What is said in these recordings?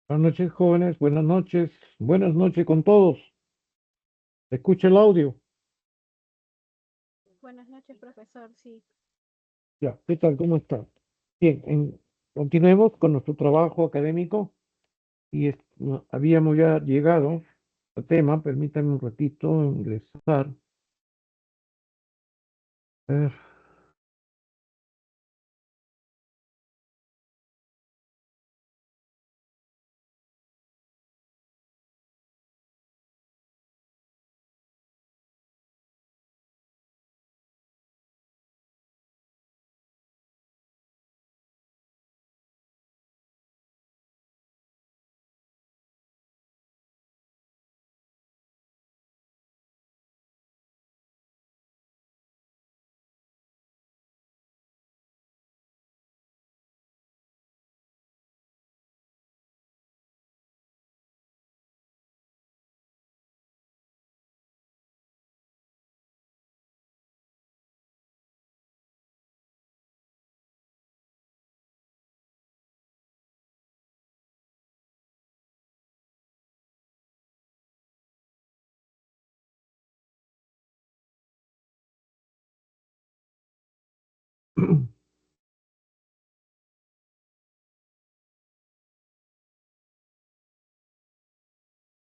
Buenas noches, jóvenes. Buenas noches. Buenas noches con todos. Escucha el audio. Buenas noches, profesor. Sí, Ya, ¿qué tal? ¿Cómo está? Bien, continuemos con nuestro trabajo académico habíamos ya llegado al tema. Permítanme un ratito ingresar. A ver,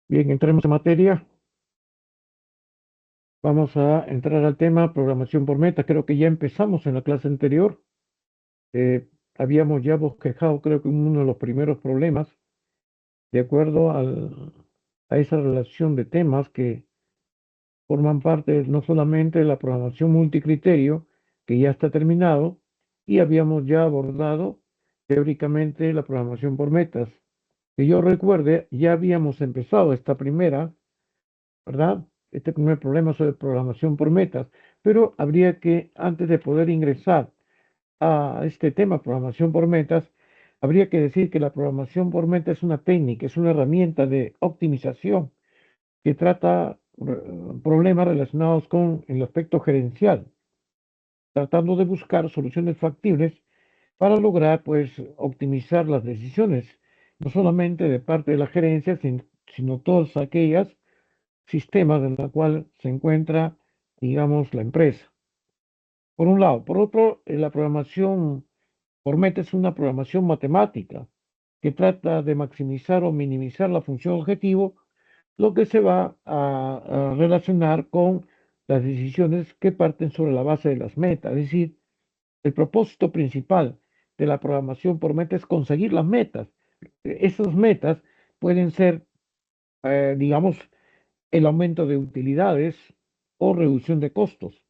bien, entremos en materia. Vamos a entrar al tema programación por metas. Creo que ya empezamos en la clase anterior. Habíamos ya bosquejado, creo que uno de los primeros problemas, de acuerdo a esa relación de temas que forman parte no solamente de la programación multicriterio, que ya está terminado, y habíamos ya abordado teóricamente la programación por metas. Que yo recuerde, ya habíamos empezado esta primera, ¿verdad? Este primer problema sobre programación por metas, pero habría que, antes de poder ingresar a este tema, programación por metas, habría que decir que la programación por metas es una técnica, es una herramienta de optimización que trata problemas relacionados con el aspecto gerencial, tratando de buscar soluciones factibles para lograr, pues, optimizar las decisiones, no solamente de parte de la gerencia, sino todas aquellas sistemas en los cuales se encuentra, digamos, la empresa. Por un lado. Por otro, la programación por meta es una programación matemática que trata de maximizar o minimizar la función objetivo, lo que se va a relacionar con las decisiones que parten sobre la base de las metas. Es decir, el propósito principal de la programación por meta es conseguir las metas. Esas metas pueden ser, digamos, el aumento de utilidades o reducción de costos.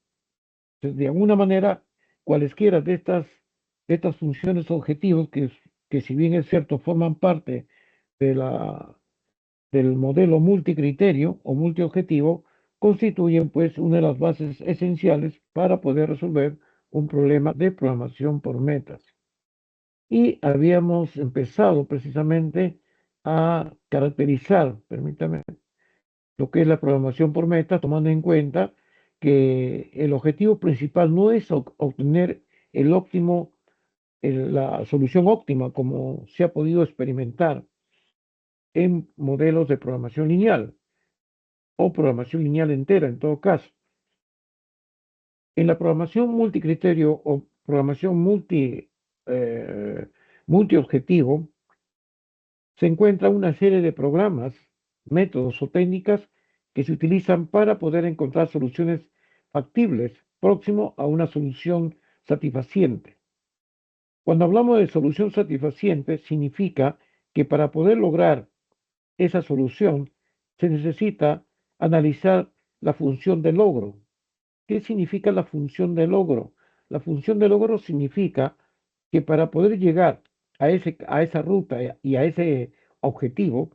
Entonces, de alguna manera, cualesquiera de estas funciones objetivos, que si bien es cierto, forman parte de del modelo multicriterio o multiobjetivo, constituyen pues una de las bases esenciales para poder resolver un problema de programación por metas. Y habíamos empezado precisamente a caracterizar, permítame, lo que es la programación por metas, tomando en cuenta que el objetivo principal no es obtener el óptimo, la solución óptima, como se ha podido experimentar en modelos de programación lineal o programación lineal entera en todo caso. En la programación multicriterio o programación multiobjetivo se encuentra una serie de programas, métodos o técnicas que se utilizan para poder encontrar soluciones factibles próximo a una solución satisfaciente. Cuando hablamos de solución satisfaciente, significa que para poder lograr esa solución se necesita analizar la función de logro. ¿Qué significa la función de logro? La función de logro significa que para poder llegar a esa ruta y a ese objetivo,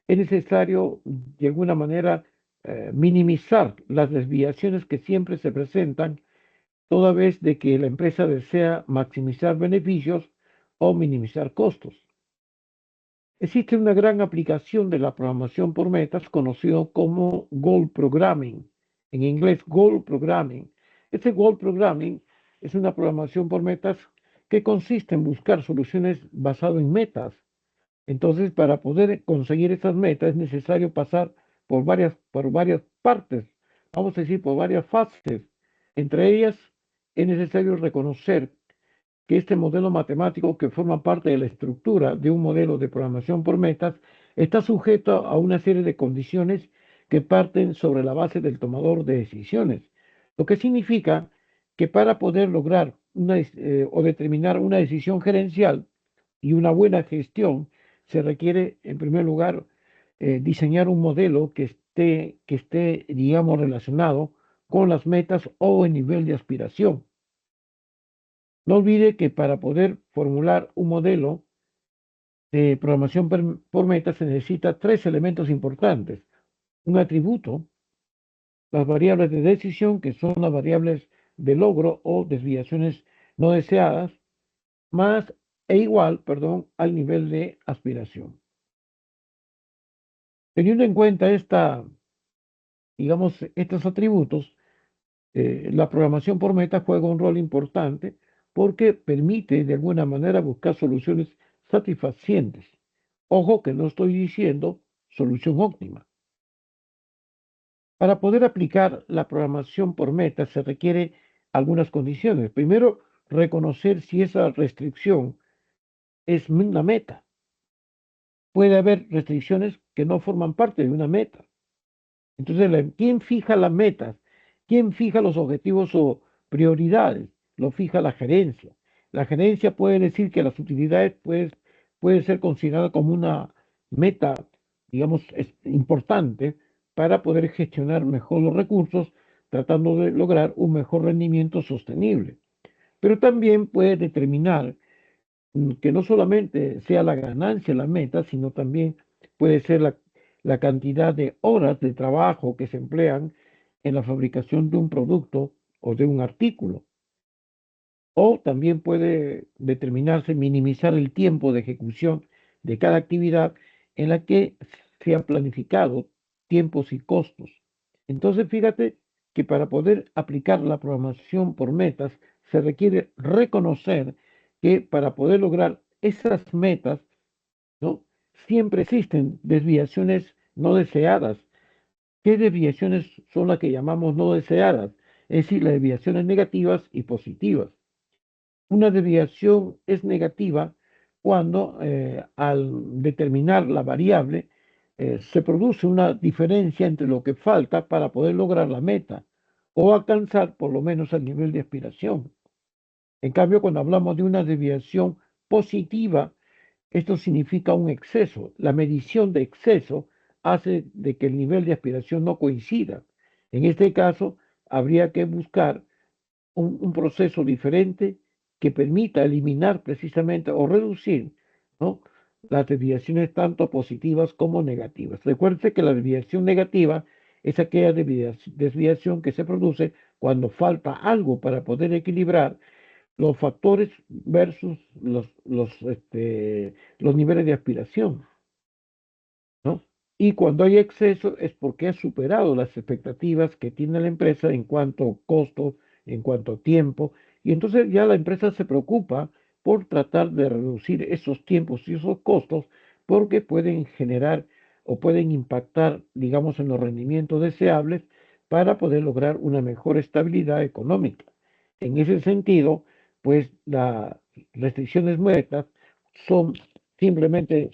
es necesario de alguna manera minimizar las desviaciones que siempre se presentan toda vez de que la empresa desea maximizar beneficios o minimizar costos. Existe una gran aplicación de la programación por metas conocido como Goal Programming, en inglés Goal Programming. Este Goal Programming es una programación por metas que consiste en buscar soluciones basadas en metas Entonces, para poder conseguir esas metas es necesario pasar por varias partes, vamos a decir, por varias fases. Entre ellas, es necesario reconocer que este modelo matemático que forma parte de la estructura de un modelo de programación por metas está sujeto a una serie de condiciones que parten sobre la base del tomador de decisiones, lo que significa que para poder lograr o determinar una decisión gerencial y una buena gestión, se requiere, en primer lugar, diseñar un modelo que esté, digamos, relacionado con las metas o el nivel de aspiración. No olvide que para poder formular un modelo de programación por metas se necesita tres elementos importantes. Un atributo, las variables de decisión, que son las variables de logro o desviaciones no deseadas, más e igual, perdón, al nivel de aspiración. Teniendo en cuenta digamos, estos atributos, la programación por metas juega un rol importante porque permite de alguna manera buscar soluciones satisfacientes. Ojo que no estoy diciendo solución óptima. Para poder aplicar la programación por metas se requiere algunas condiciones. Primero, reconocer si esa restricción es una meta. Puede haber restricciones que no forman parte de una meta. Entonces, ¿quién fija las metas? ¿Quién fija los objetivos o prioridades? Lo fija la gerencia. La gerencia puede decir que las utilidades puede ser considerada como una meta, digamos, importante para poder gestionar mejor los recursos, tratando de lograr un mejor rendimiento sostenible. Pero también puede determinar que no solamente sea la ganancia la meta, sino también puede ser la cantidad de horas de trabajo que se emplean en la fabricación de un producto o de un artículo. O también puede determinarse minimizar el tiempo de ejecución de cada actividad en la que se han planificado tiempos y costos. Entonces, fíjate que para poder aplicar la programación por metas se requiere reconocer que para poder lograr esas metas, ¿no? Siempre existen desviaciones no deseadas. ¿Qué desviaciones son las que llamamos no deseadas? Es decir, las desviaciones negativas y positivas. Una desviación es negativa cuando al determinar la variable se produce una diferencia entre lo que falta para poder lograr la meta o alcanzar por lo menos el nivel de aspiración. En cambio, cuando hablamos de una desviación positiva, esto significa un exceso. La medición de exceso hace de que el nivel de aspiración no coincida. En este caso, habría que buscar un proceso diferente que permita eliminar precisamente o reducir, ¿no?, las desviaciones tanto positivas como negativas. Recuerde que la desviación negativa es aquella desviación que se produce cuando falta algo para poder equilibrar los factores versus los niveles de aspiración, ¿no? Y cuando hay exceso es porque ha superado las expectativas que tiene la empresa en cuanto a costo, en cuanto a tiempo, y entonces ya la empresa se preocupa por tratar de reducir esos tiempos y esos costos porque pueden generar o pueden impactar, digamos, en los rendimientos deseables para poder lograr una mejor estabilidad económica. En ese sentido, pues las restricciones muertas son simplemente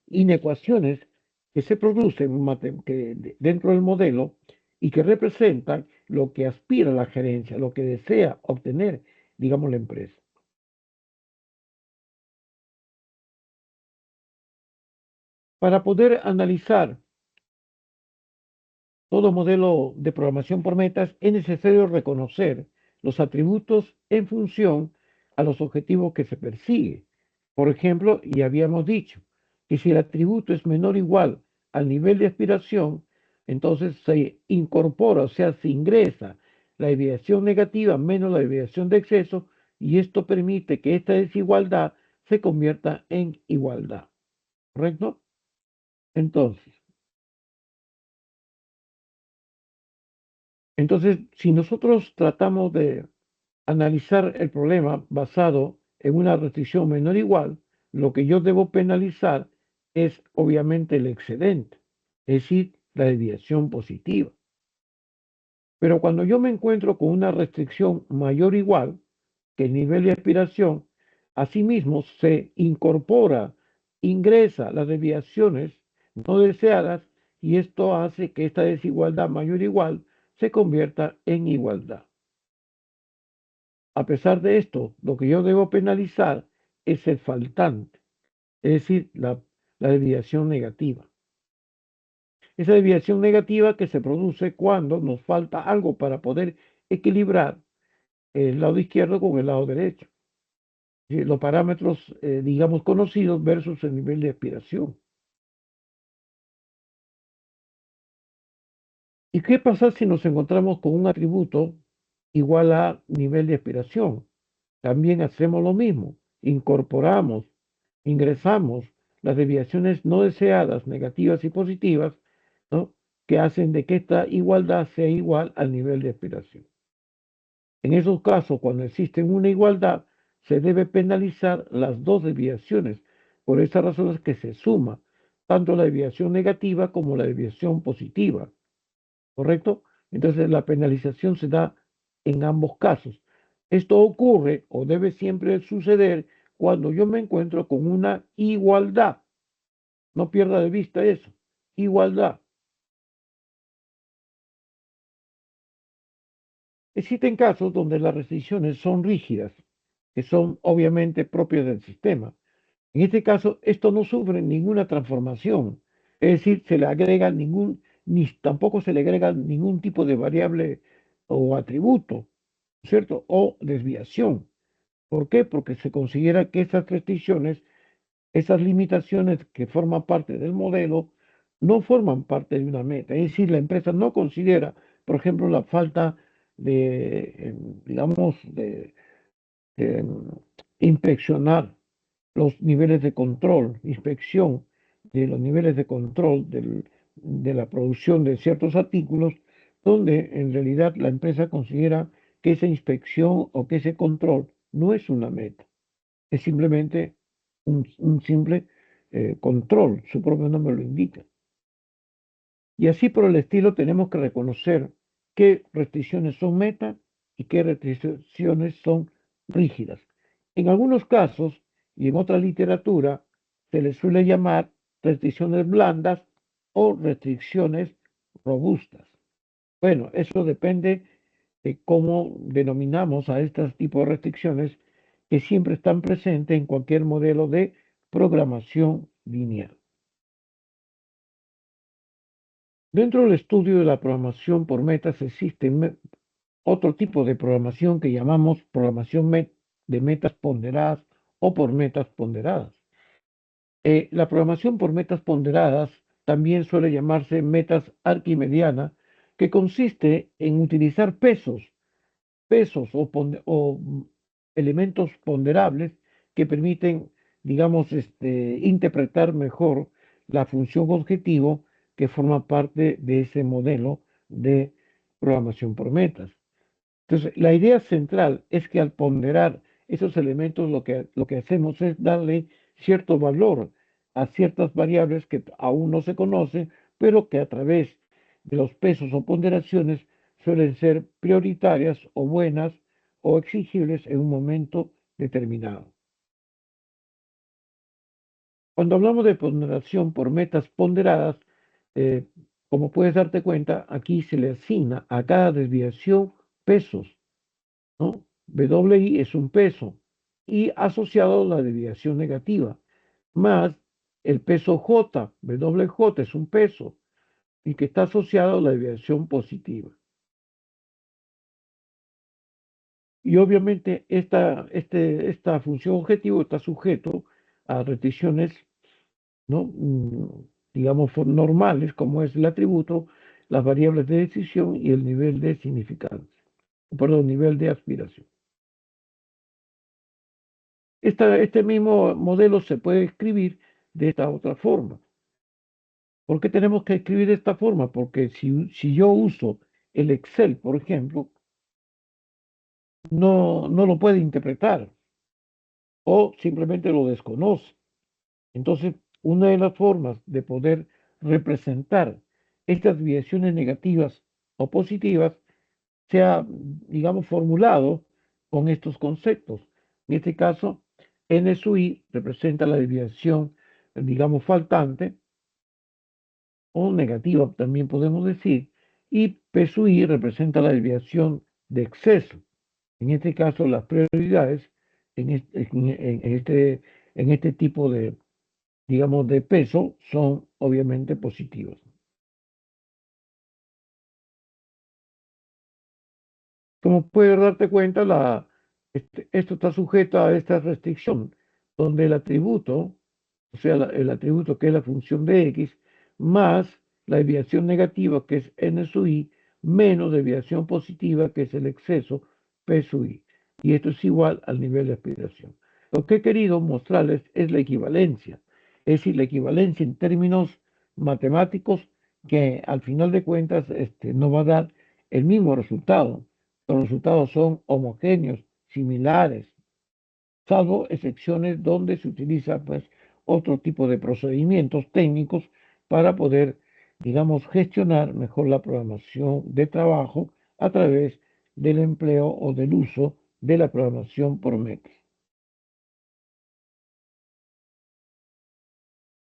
inecuaciones que se producen dentro del modelo y que representan lo que aspira la gerencia, lo que desea obtener, digamos, la empresa. Para poder analizar todo modelo de programación por metas, es necesario reconocer los atributos en función a los objetivos que se persigue. Por ejemplo, ya habíamos dicho que si el atributo es menor o igual al nivel de aspiración, entonces se incorpora, o sea, se ingresa la desviación negativa menos la desviación de exceso, y esto permite que esta desigualdad se convierta en igualdad. ¿Correcto? Entonces, si nosotros tratamos de analizar el problema basado en una restricción menor o igual, lo que yo debo penalizar es obviamente el excedente, es decir, la desviación positiva. Pero cuando yo me encuentro con una restricción mayor o igual que el nivel de aspiración, asimismo se incorpora, ingresa las desviaciones no deseadas y esto hace que esta desigualdad mayor o igual se convierta en igualdad. A pesar de esto, lo que yo debo penalizar es el faltante, es decir, la desviación negativa. Esa desviación negativa que se produce cuando nos falta algo para poder equilibrar el lado izquierdo con el lado derecho. Los parámetros, digamos, conocidos versus el nivel de aspiración. ¿Y qué pasa si nos encontramos con un atributo igual a nivel de aspiración? También hacemos lo mismo, incorporamos, ingresamos las desviaciones no deseadas, negativas y positivas, ¿no? Que hacen de que esta igualdad sea igual al nivel de aspiración. En esos casos, cuando existe una igualdad, se debe penalizar las dos desviaciones. Por esa razón es que se suma tanto la desviación negativa como la desviación positiva, ¿correcto? Entonces la penalización se da en ambos casos. Esto ocurre o debe siempre suceder cuando yo me encuentro con una igualdad. No pierda de vista eso. Igualdad. Existen casos donde las restricciones son rígidas, que son obviamente propias del sistema. En este caso, esto no sufre ninguna transformación, es decir, se le agrega ningún, ni tampoco se le agrega ningún tipo de variable o atributo, ¿cierto? O desviación. ¿Por qué? Porque se considera que esas restricciones, esas limitaciones que forman parte del modelo, no forman parte de una meta. Es decir, la empresa no considera, por ejemplo, la falta de, digamos, de inspeccionar los niveles de control, inspección de los niveles de control de la producción de ciertos artículos, donde en realidad la empresa considera que esa inspección o que ese control no es una meta, es simplemente un simple control, su propio nombre lo indica. Y así por el estilo tenemos que reconocer qué restricciones son meta y qué restricciones son rígidas. En algunos casos y en otra literatura se les suele llamar restricciones blandas o restricciones robustas. Bueno, eso depende de cómo denominamos a estos tipos de restricciones que siempre están presentes en cualquier modelo de programación lineal. Dentro del estudio de la programación por metas existe otro tipo de programación que llamamos programación de metas ponderadas o por metas ponderadas. La programación por metas ponderadas también suele llamarse metas arquimediana, que consiste en utilizar pesos o elementos ponderables que permiten, digamos, interpretar mejor la función objetivo que forma parte de ese modelo de programación por metas. Entonces, la idea central es que al ponderar esos elementos, lo que hacemos es darle cierto valor a ciertas variables que aún no se conocen, pero que a través de los pesos o ponderaciones suelen ser prioritarias o buenas o exigibles en un momento determinado. Cuando hablamos de ponderación por metas ponderadas, eh, como puedes darte cuenta, aquí se le asigna a cada desviación pesos, ¿no? WI es un peso y asociado a la desviación negativa, más el peso J, WJ es un peso y que está asociado a la desviación positiva. Y obviamente esta función objetivo está sujeto a restricciones, ¿no? Digamos, normales, como es el atributo, las variables de decisión y el nivel de significancia, perdón, nivel de aspiración. Este mismo modelo se puede escribir de esta otra forma. ¿Por qué tenemos que escribir de esta forma? Porque si yo uso el Excel, por ejemplo, no lo puede interpretar o simplemente lo desconoce. Entonces, una de las formas de poder representar estas desviaciones negativas o positivas se ha, digamos, formulado con estos conceptos. En este caso, N sub I representa la desviación, digamos, faltante o negativa, también podemos decir, y P sub I representa la desviación de exceso. En este caso, las prioridades en este tipo de, digamos, de peso son obviamente positivas. Como puedes darte cuenta, esto está sujeto a esta restricción, donde el atributo, o sea, el atributo que es la función de x, más la desviación negativa, que es n sub i, menos desviación positiva, que es el exceso p sub i. Y esto es igual al nivel de aspiración. Lo que he querido mostrarles es la equivalencia, es decir, la equivalencia en términos matemáticos que al final de cuentas nos va a dar el mismo resultado. Los resultados son homogéneos, similares, salvo excepciones donde se utiliza pues otro tipo de procedimientos técnicos para poder, digamos, gestionar mejor la programación de trabajo a través del empleo o del uso de la programación por metas.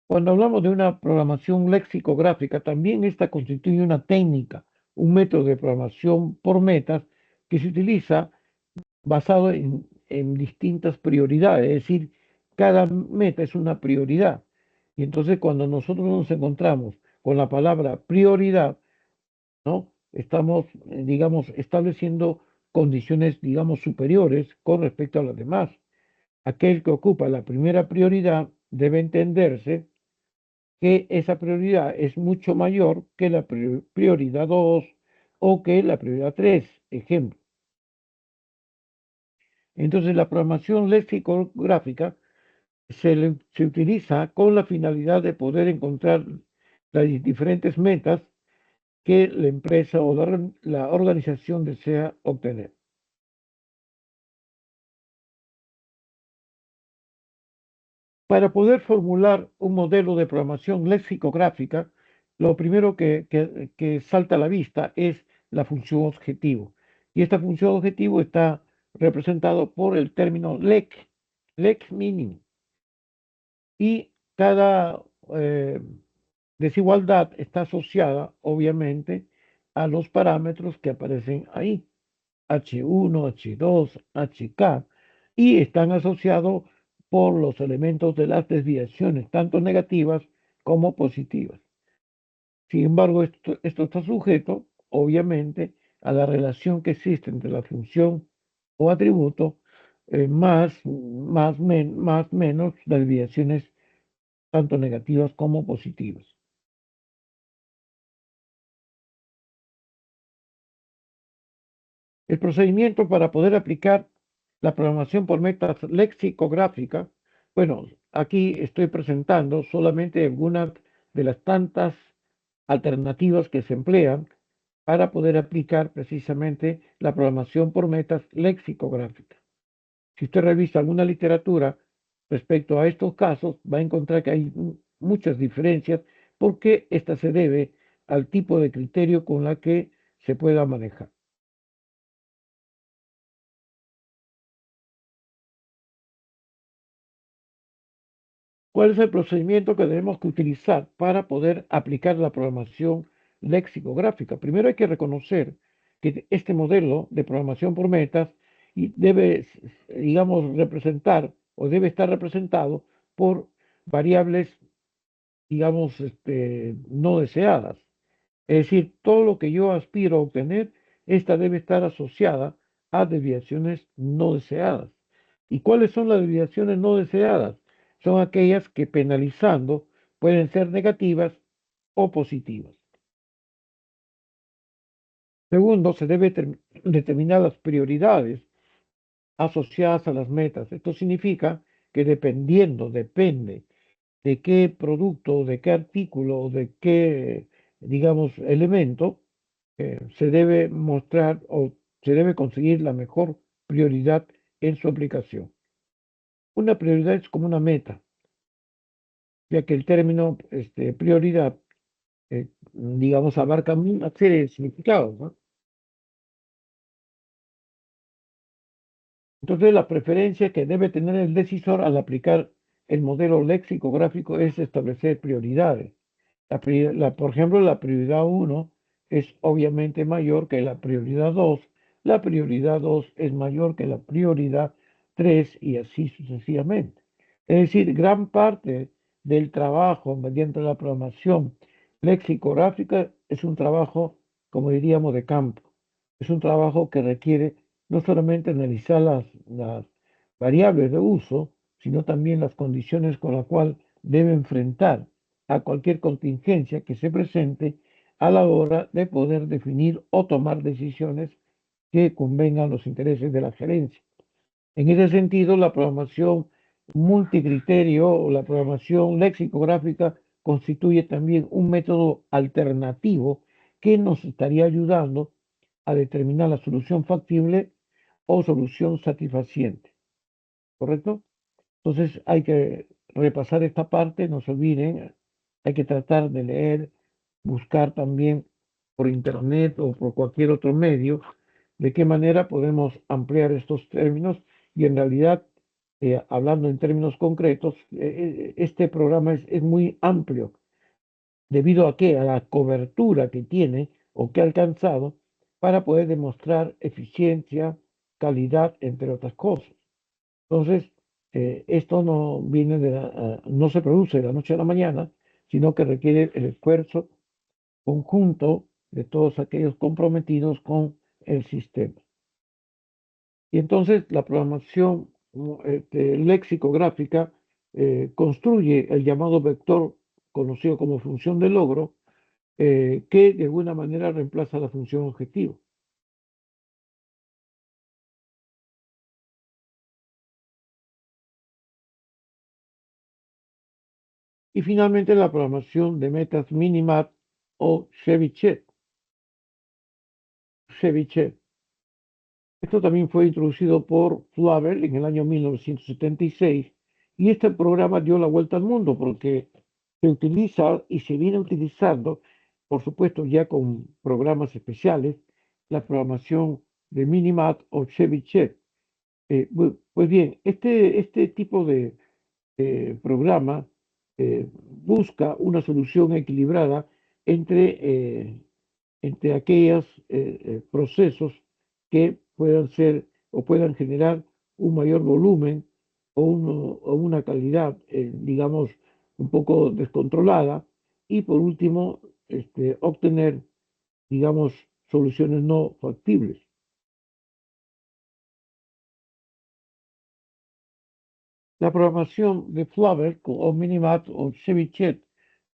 Cuando hablamos de una programación lexicográfica, también esta constituye una técnica, un método de programación por metas que se utiliza basado en distintas prioridades, es decir, cada meta es una prioridad. Y entonces cuando nosotros nos encontramos con la palabra prioridad, ¿no? Estamos, digamos, estableciendo condiciones, digamos, superiores con respecto a las demás. Aquel que ocupa la primera prioridad debe entenderse que esa prioridad es mucho mayor que la prioridad 2 o que la prioridad 3, ejemplo. Entonces, la programación lexicográfica se utiliza con la finalidad de poder encontrar las diferentes metas que la empresa o la organización desea obtener. Para poder formular un modelo de programación lexicográfica, lo primero que salta a la vista es la función objetivo. Y esta función objetivo está representado por el término lex minim. Y cada desigualdad está asociada, obviamente, a los parámetros que aparecen ahí, H1, H2, HK, y están asociados por los elementos de las desviaciones, tanto negativas como positivas. Sin embargo, esto está sujeto, obviamente, a la relación que existe entre la función o atributo más menos desviaciones tanto negativas como positivas. El procedimiento para poder aplicar la programación por metas lexicográfica, bueno, aquí estoy presentando solamente algunas de las tantas alternativas que se emplean para poder aplicar precisamente la programación por metas lexicográficas. Si usted revisa alguna literatura respecto a estos casos, va a encontrar que hay muchas diferencias porque esta se debe al tipo de criterio con la que se pueda manejar. ¿Cuál es el procedimiento que tenemos que utilizar para poder aplicar la programación lexicográfica? Primero hay que reconocer que este modelo de programación por metas debe, digamos, representar o debe estar representado por variables, digamos, no deseadas. Es decir, todo lo que yo aspiro a obtener, esta debe estar asociada a desviaciones no deseadas. ¿Y cuáles son las desviaciones no deseadas? Son aquellas que penalizando pueden ser negativas o positivas. Segundo, se debe determinar las prioridades asociadas a las metas. Esto significa que depende de qué producto, de qué artículo, de qué, digamos, elemento, se debe mostrar o se debe conseguir la mejor prioridad en su aplicación. Una prioridad es como una meta. ya que el término prioridad, digamos, abarca una serie de significados, ¿no? Entonces, la preferencia que debe tener el decisor al aplicar el modelo léxico-gráfico es establecer prioridades. Por ejemplo, la prioridad uno es obviamente mayor que la prioridad 2. La prioridad 2 es mayor que la prioridad 3 y así sucesivamente. Es decir, gran parte del trabajo mediante la programación lexicográfica es un trabajo, como diríamos, de campo. Es un trabajo que requiere no solamente analizar las variables de uso, sino también las condiciones con las cuales debe enfrentar a cualquier contingencia que se presente a la hora de poder definir o tomar decisiones que convengan los intereses de la gerencia. En ese sentido, la programación multicriterio o la programación lexicográfica constituye también un método alternativo que nos estaría ayudando a determinar la solución factible o solución satisfaciente, ¿correcto? Entonces hay que repasar esta parte, no se olviden, hay que tratar de leer, buscar también por internet o por cualquier otro medio de qué manera podemos ampliar estos términos y en realidad, hablando en términos concretos, este programa es muy amplio debido a que a la cobertura que tiene o que ha alcanzado para poder demostrar eficiencia, calidad, entre otras cosas. Entonces, esto no viene no se produce de la noche a la mañana, sino que requiere el esfuerzo conjunto de todos aquellos comprometidos con el sistema. Y entonces la programación lexicográfica construye el llamado vector conocido como función de logro, que de alguna manera reemplaza la función objetivo. Y finalmente la programación de metas Minimat o Ceviche. Ceviche. Esto también fue introducido por Flavel en el año 1976 y este programa dio la vuelta al mundo porque se utiliza y se viene utilizando, por supuesto ya con programas especiales, la programación de Minimat o Ceviche. Pues bien, este tipo de programa busca una solución equilibrada entre entre aquellos procesos que puedan ser o puedan generar un mayor volumen o una calidad, digamos, un poco descontrolada, y por último, obtener, digamos, soluciones no factibles. La programación de Flavor o Minimat o Chebyshev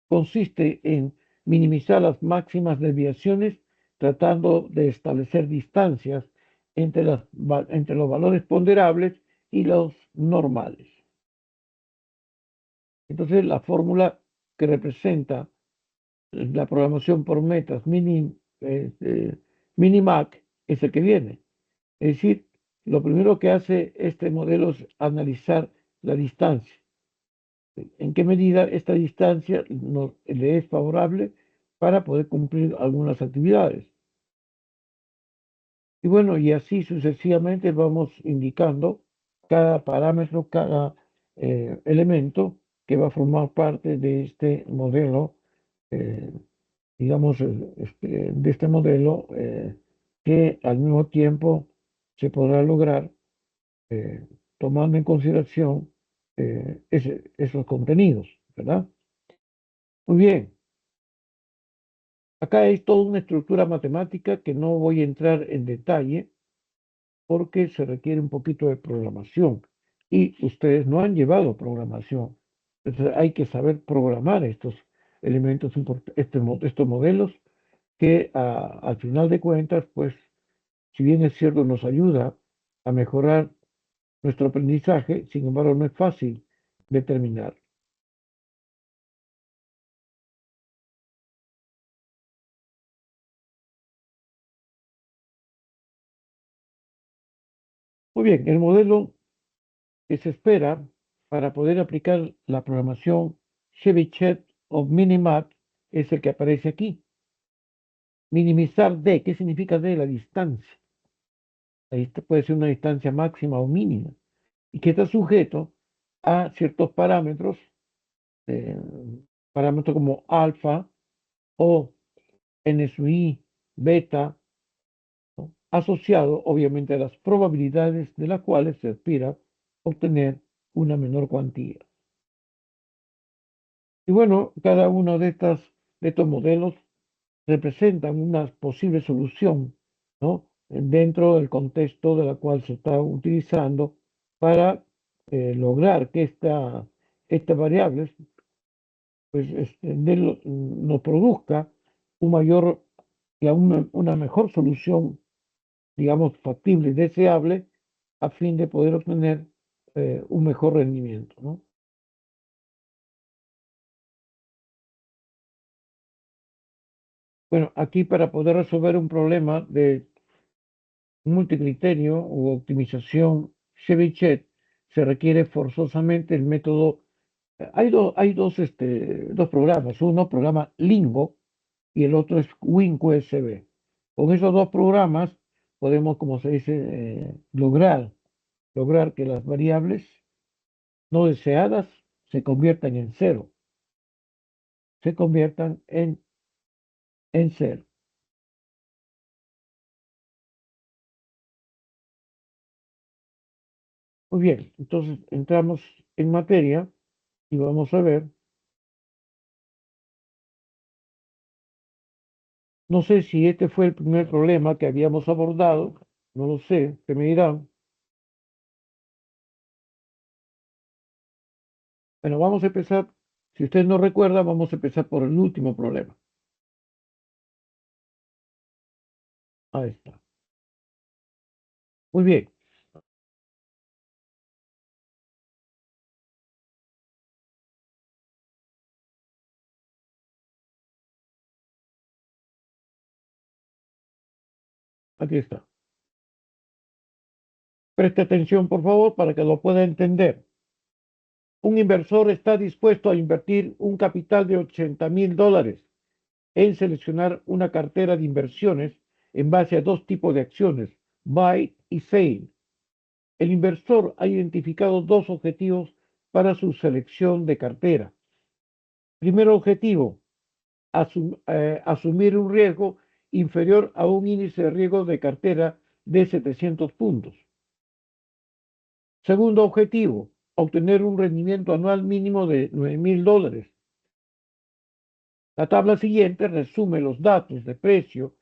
consiste en minimizar las máximas desviaciones tratando de establecer distancias entre los valores ponderables y los normales. Entonces, la fórmula que representa la programación por metas Minimac es el que viene. Es decir, lo primero que hace este modelo es analizar la distancia. ¿En qué medida esta distancia le es favorable para poder cumplir algunas actividades? Y bueno, y así sucesivamente vamos indicando cada parámetro, cada elemento que va a formar parte de este modelo, eh, digamos, de este modelo que al mismo tiempo se podrá lograr eh, tomando en consideración esos contenidos, ¿verdad? Muy bien, acá hay toda una estructura matemática que no voy a entrar en detalle porque se requiere un poquito de programación y ustedes no han llevado programación. Entonces hay que saber programar estos elementos, estos modelos que al final de cuentas, pues, si bien es cierto, nos ayuda a mejorar nuestro aprendizaje, sin embargo, no es fácil determinar. Muy bien, el modelo que se espera para poder aplicar la programación Chebyshev o Minimat es el que aparece aquí. Minimizar D, ¿qué significa D? La distancia. Puede ser una distancia máxima o mínima y que está sujeto a ciertos parámetros, eh, parámetros como alfa o N sub i, beta, ¿no? Asociado obviamente a las probabilidades de las cuales se aspira a obtener una menor cuantía. Y bueno, cada uno de estos modelos representan una posible solución, ¿no? Dentro del contexto de la cual se está utilizando para lograr que estas variables pues, nos produzca un mayor y una mejor solución, digamos, factible y deseable a fin de poder obtener un mejor rendimiento, ¿no? Bueno, aquí para poder resolver un problema de multicriterio u optimización Chebyshev se requiere forzosamente el método. Hay dos programas. Uno programa Lingo y el otro es WinQSB. Con esos dos programas podemos, como se dice, lograr que las variables no deseadas se conviertan en cero, se conviertan en cero. Muy bien, entonces entramos en materia y vamos a ver. No sé si este fue el primer problema que habíamos abordado, no lo sé, que me dirán. Bueno, vamos a empezar, si usted no recuerda, vamos a empezar por el último problema. Ahí está. Muy bien, aquí está. Preste atención, por favor, para que lo pueda entender. Un inversor está dispuesto a invertir un capital de $80,000 en seleccionar una cartera de inversiones en base a dos tipos de acciones, buy y sell. El inversor ha identificado dos objetivos para su selección de cartera. Primer objetivo, asumir un riesgo inferior a un índice de riesgo de cartera de 700 puntos. Segundo objetivo, obtener un rendimiento anual mínimo de $9,000. La tabla siguiente resume los datos de precio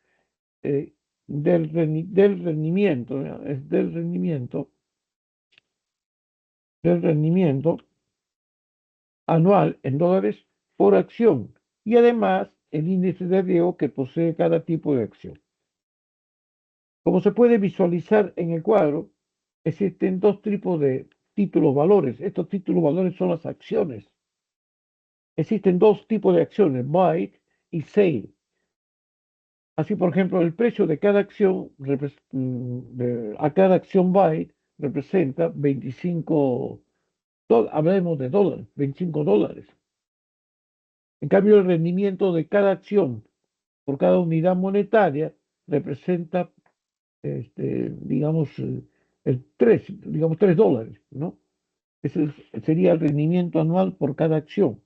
del rendimiento, del rendimiento anual en dólares por acción y además el índice de riesgo que posee cada tipo de acción. Como se puede visualizar en el cuadro, existen dos tipos de títulos valores. Estos títulos valores son las acciones. Existen dos tipos de acciones, buy y sell. Así, por ejemplo, el precio de cada acción, a cada acción buy representa 25 hablemos de dólares, $25. En cambio, el rendimiento de cada acción por cada unidad monetaria representa, digamos, digamos, $3, ¿no? Ese sería el rendimiento anual por cada acción.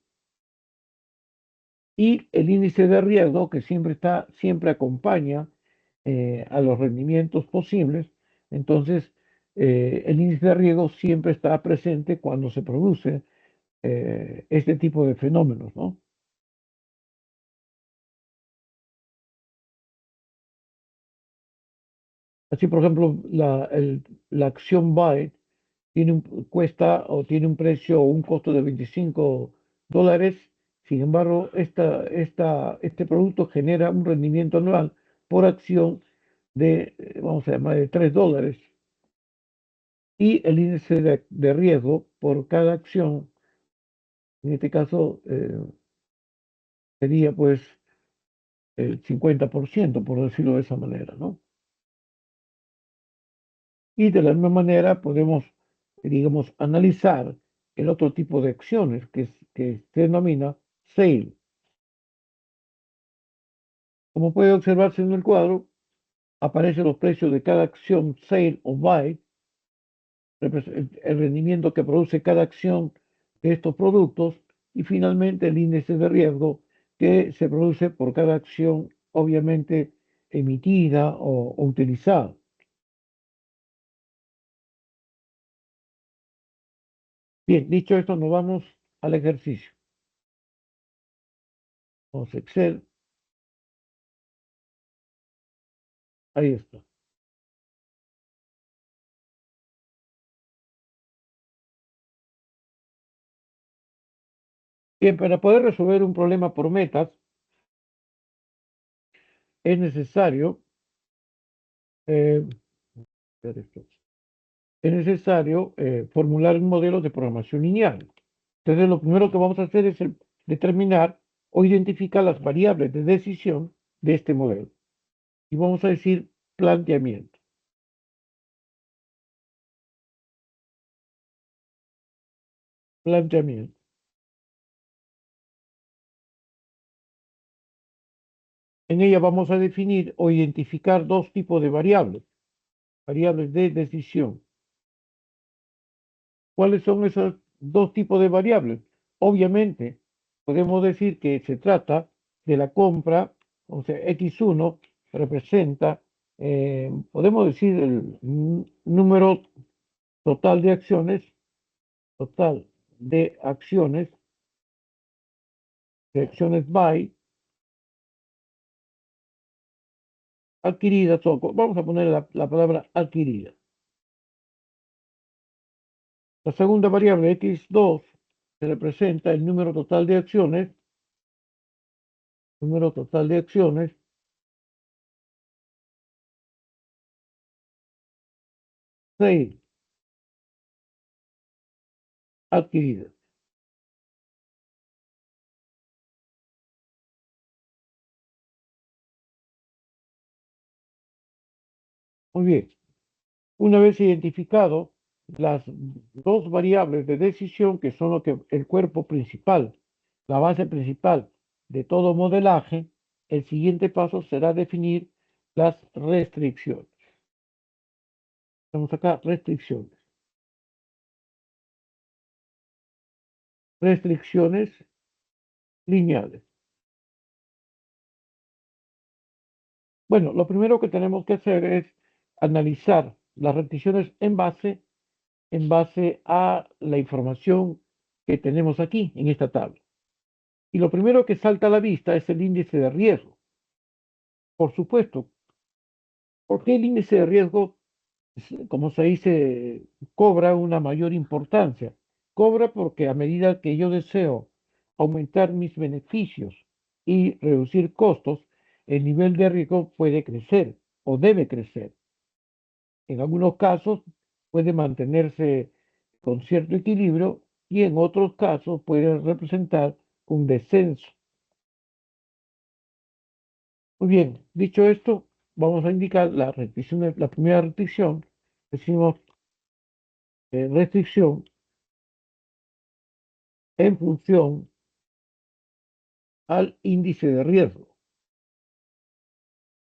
Y el índice de riesgo, que siempre acompaña a los rendimientos posibles. Entonces, el índice de riesgo siempre está presente cuando se produce este tipo de fenómenos, ¿no? Así, por ejemplo, la acción Byte cuesta o tiene un precio o un costo de $25. Sin embargo, este producto genera un rendimiento anual por acción de, vamos a llamar, de $3. Y el índice de riesgo por cada acción, en este caso, sería pues el 50%, por decirlo de esa manera, ¿no? Y de la misma manera podemos, digamos, analizar el otro tipo de acciones, que es que se denomina sale. Como puede observarse en el cuadro, aparecen los precios de cada acción sale o buy, el rendimiento que produce cada acción de estos productos y finalmente el índice de riesgo que se produce por cada acción obviamente emitida o utilizada. Bien, dicho esto, nos vamos al ejercicio. Vamos a Excel, ahí está. Bien, para poder resolver un problema por metas, es necesario, eh, formular un modelo de programación lineal. Entonces, lo primero que vamos a hacer es determinar o identificar las variables de decisión de este modelo. Y vamos a decir planteamiento. Planteamiento. En ella vamos a definir o identificar dos tipos de variables. Variables de decisión. ¿Cuáles son esos dos tipos de variables? Obviamente, podemos decir que se trata de la compra, o sea, X1 representa, podemos decir el número total de acciones buy adquiridas, vamos a poner la palabra adquirida. La segunda variable X2 se representa el número total de acciones 6 adquiridas. Muy bien. Una vez identificado las dos variables de decisión, que son lo que el cuerpo principal, la base principal de todo modelaje, el siguiente paso será definir las restricciones. Vamos acá, restricciones. Restricciones lineales. Bueno, lo primero que tenemos que hacer es analizar las restricciones en base a la información que tenemos aquí en esta tabla. Y lo primero que salta a la vista es el índice de riesgo. Por supuesto, ¿por qué el índice de riesgo, como se dice, cobra una mayor importancia? Cobra porque a medida que yo deseo aumentar mis beneficios y reducir costos, el nivel de riesgo puede crecer o debe crecer. En algunos casos puede mantenerse con cierto equilibrio y en otros casos puede representar un descenso. Muy bien, dicho esto, vamos a indicar la restricción, la primera restricción. Decimos restricción en función al índice de riesgo,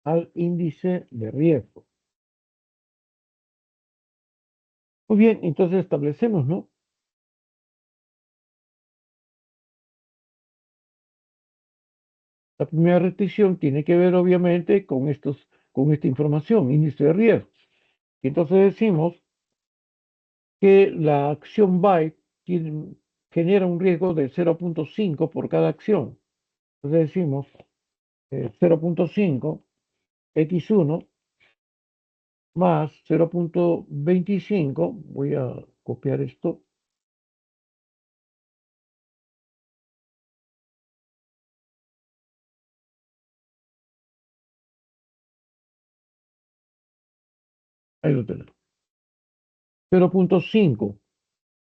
al índice de riesgo. Muy bien, entonces establecemos, ¿no? La primera restricción tiene que ver obviamente con esta información, índice de riesgo. Y entonces decimos que la acción buy genera un riesgo de 0.5 por cada acción. Entonces decimos 0.5 X1 más 0.25, voy a copiar esto, ahí lo tenemos, 0.5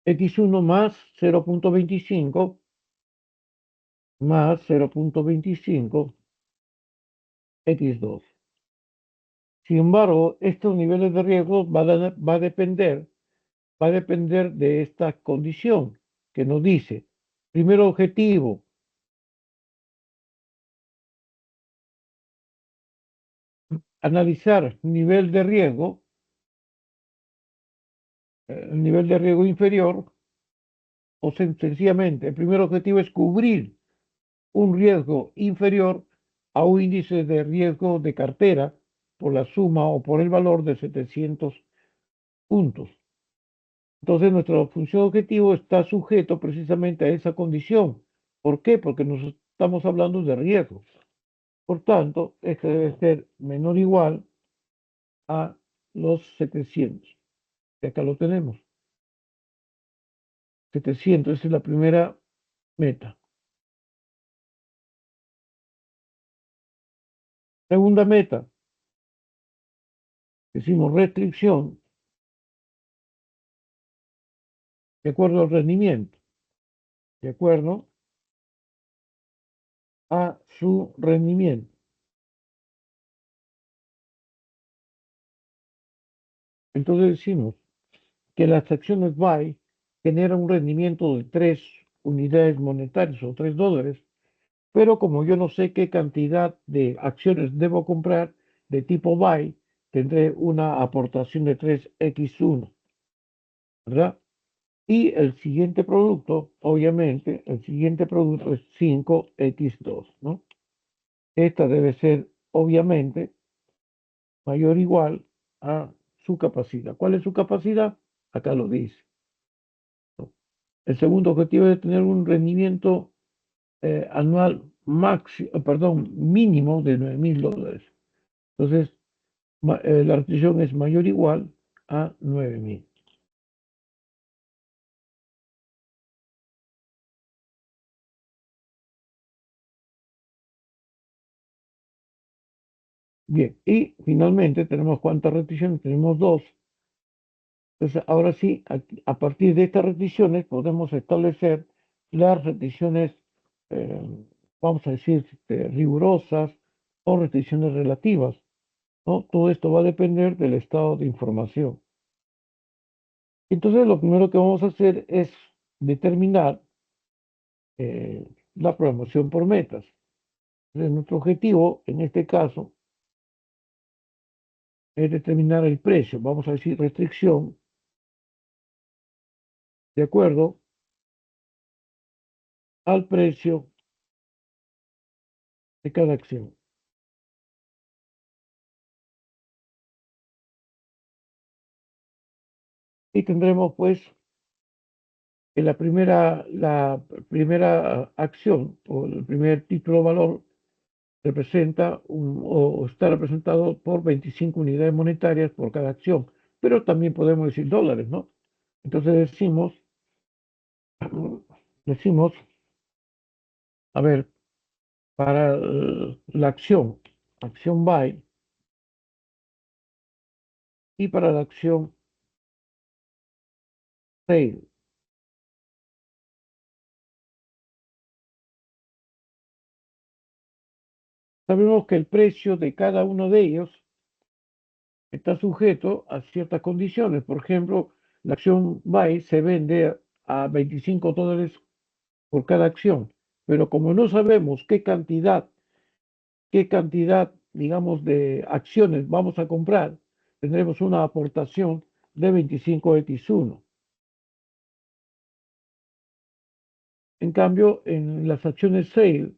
X1 más 0.25 más 0.25 X2. Sin embargo, estos niveles de riesgo va a depender de esta condición que nos dice Primer objetivo, analizar nivel de riesgo, el nivel de riesgo inferior, o sencillamente, el primer objetivo es cubrir un riesgo inferior a un índice de riesgo de cartera por la suma o por el valor de 700 puntos. Entonces, nuestra función objetivo está sujeto precisamente a esa condición. ¿Por qué? Porque nos estamos hablando de riesgos. Por tanto, este debe ser menor o igual a los 700. Y acá lo tenemos. 700, esa es la primera meta. Segunda meta, decimos restricción de acuerdo al rendimiento, de acuerdo a su rendimiento. Entonces decimos que las acciones buy generan un rendimiento de 3 unidades monetarias o $3, pero como yo no sé qué cantidad de acciones debo comprar de tipo buy, tendré una aportación de 3x1, ¿verdad? Y el siguiente producto, obviamente, el siguiente producto es 5x2, ¿no? Esta debe ser, obviamente, mayor o igual a su capacidad. ¿Cuál es su capacidad? Acá lo dice, ¿no? El segundo objetivo es tener un rendimiento anual máximo, perdón, mínimo de $9.000. Entonces, la restricción es mayor o igual a 9.000. Bien, y finalmente tenemos cuántas restricciones, tenemos dos. Entonces, ahora sí, a partir de estas restricciones podemos establecer las restricciones, eh, vamos a decir, rigurosas o restricciones relativas, ¿no? Todo esto va a depender del estado de información. Entonces, lo primero que vamos a hacer es determinar la programación por metas. Entonces, nuestro objetivo, en este caso, es determinar el precio. Vamos a decir restricción de acuerdo al precio de cada acción. Y tendremos pues que la primera acción o el primer título valor representa o está representado por 25 unidades monetarias por cada acción, pero también podemos decir dólares, ¿no? Entonces decimos, a ver, para la acción buy, y para la acción sale. Sabemos que el precio de cada uno de ellos está sujeto a ciertas condiciones. Por ejemplo, la acción buy se vende a $25 por cada acción, pero como no sabemos qué cantidad, digamos, de acciones vamos a comprar, tendremos una aportación de 25x1. En cambio, en las acciones sale,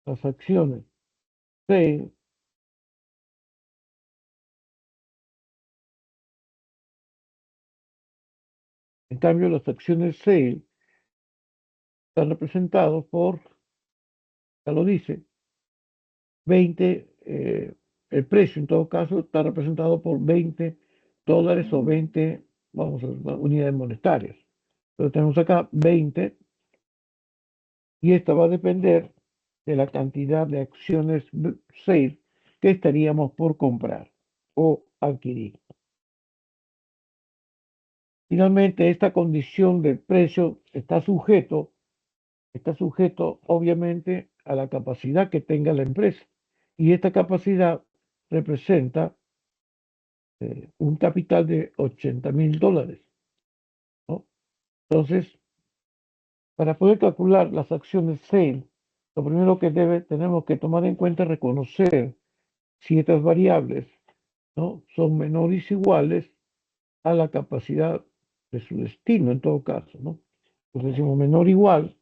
las acciones sale, en cambio, las acciones sale están representados por, ya lo dice, 20, el precio en todo caso está representado por $20 o 20, vamos a ver, unidades monetarias. Entonces tenemos acá 20 y esta va a depender de la cantidad de acciones sale que estaríamos por comprar o adquirir. Finalmente, esta condición del precio está sujeto obviamente a la capacidad que tenga la empresa. Y esta capacidad representa un capital de $80.000, Entonces, para poder calcular las acciones sale, lo primero que tenemos que tomar en cuenta es reconocer si estas variables, ¿no?, son menores o iguales a la capacidad de su destino, en todo caso, ¿no? Entonces decimos menor o igual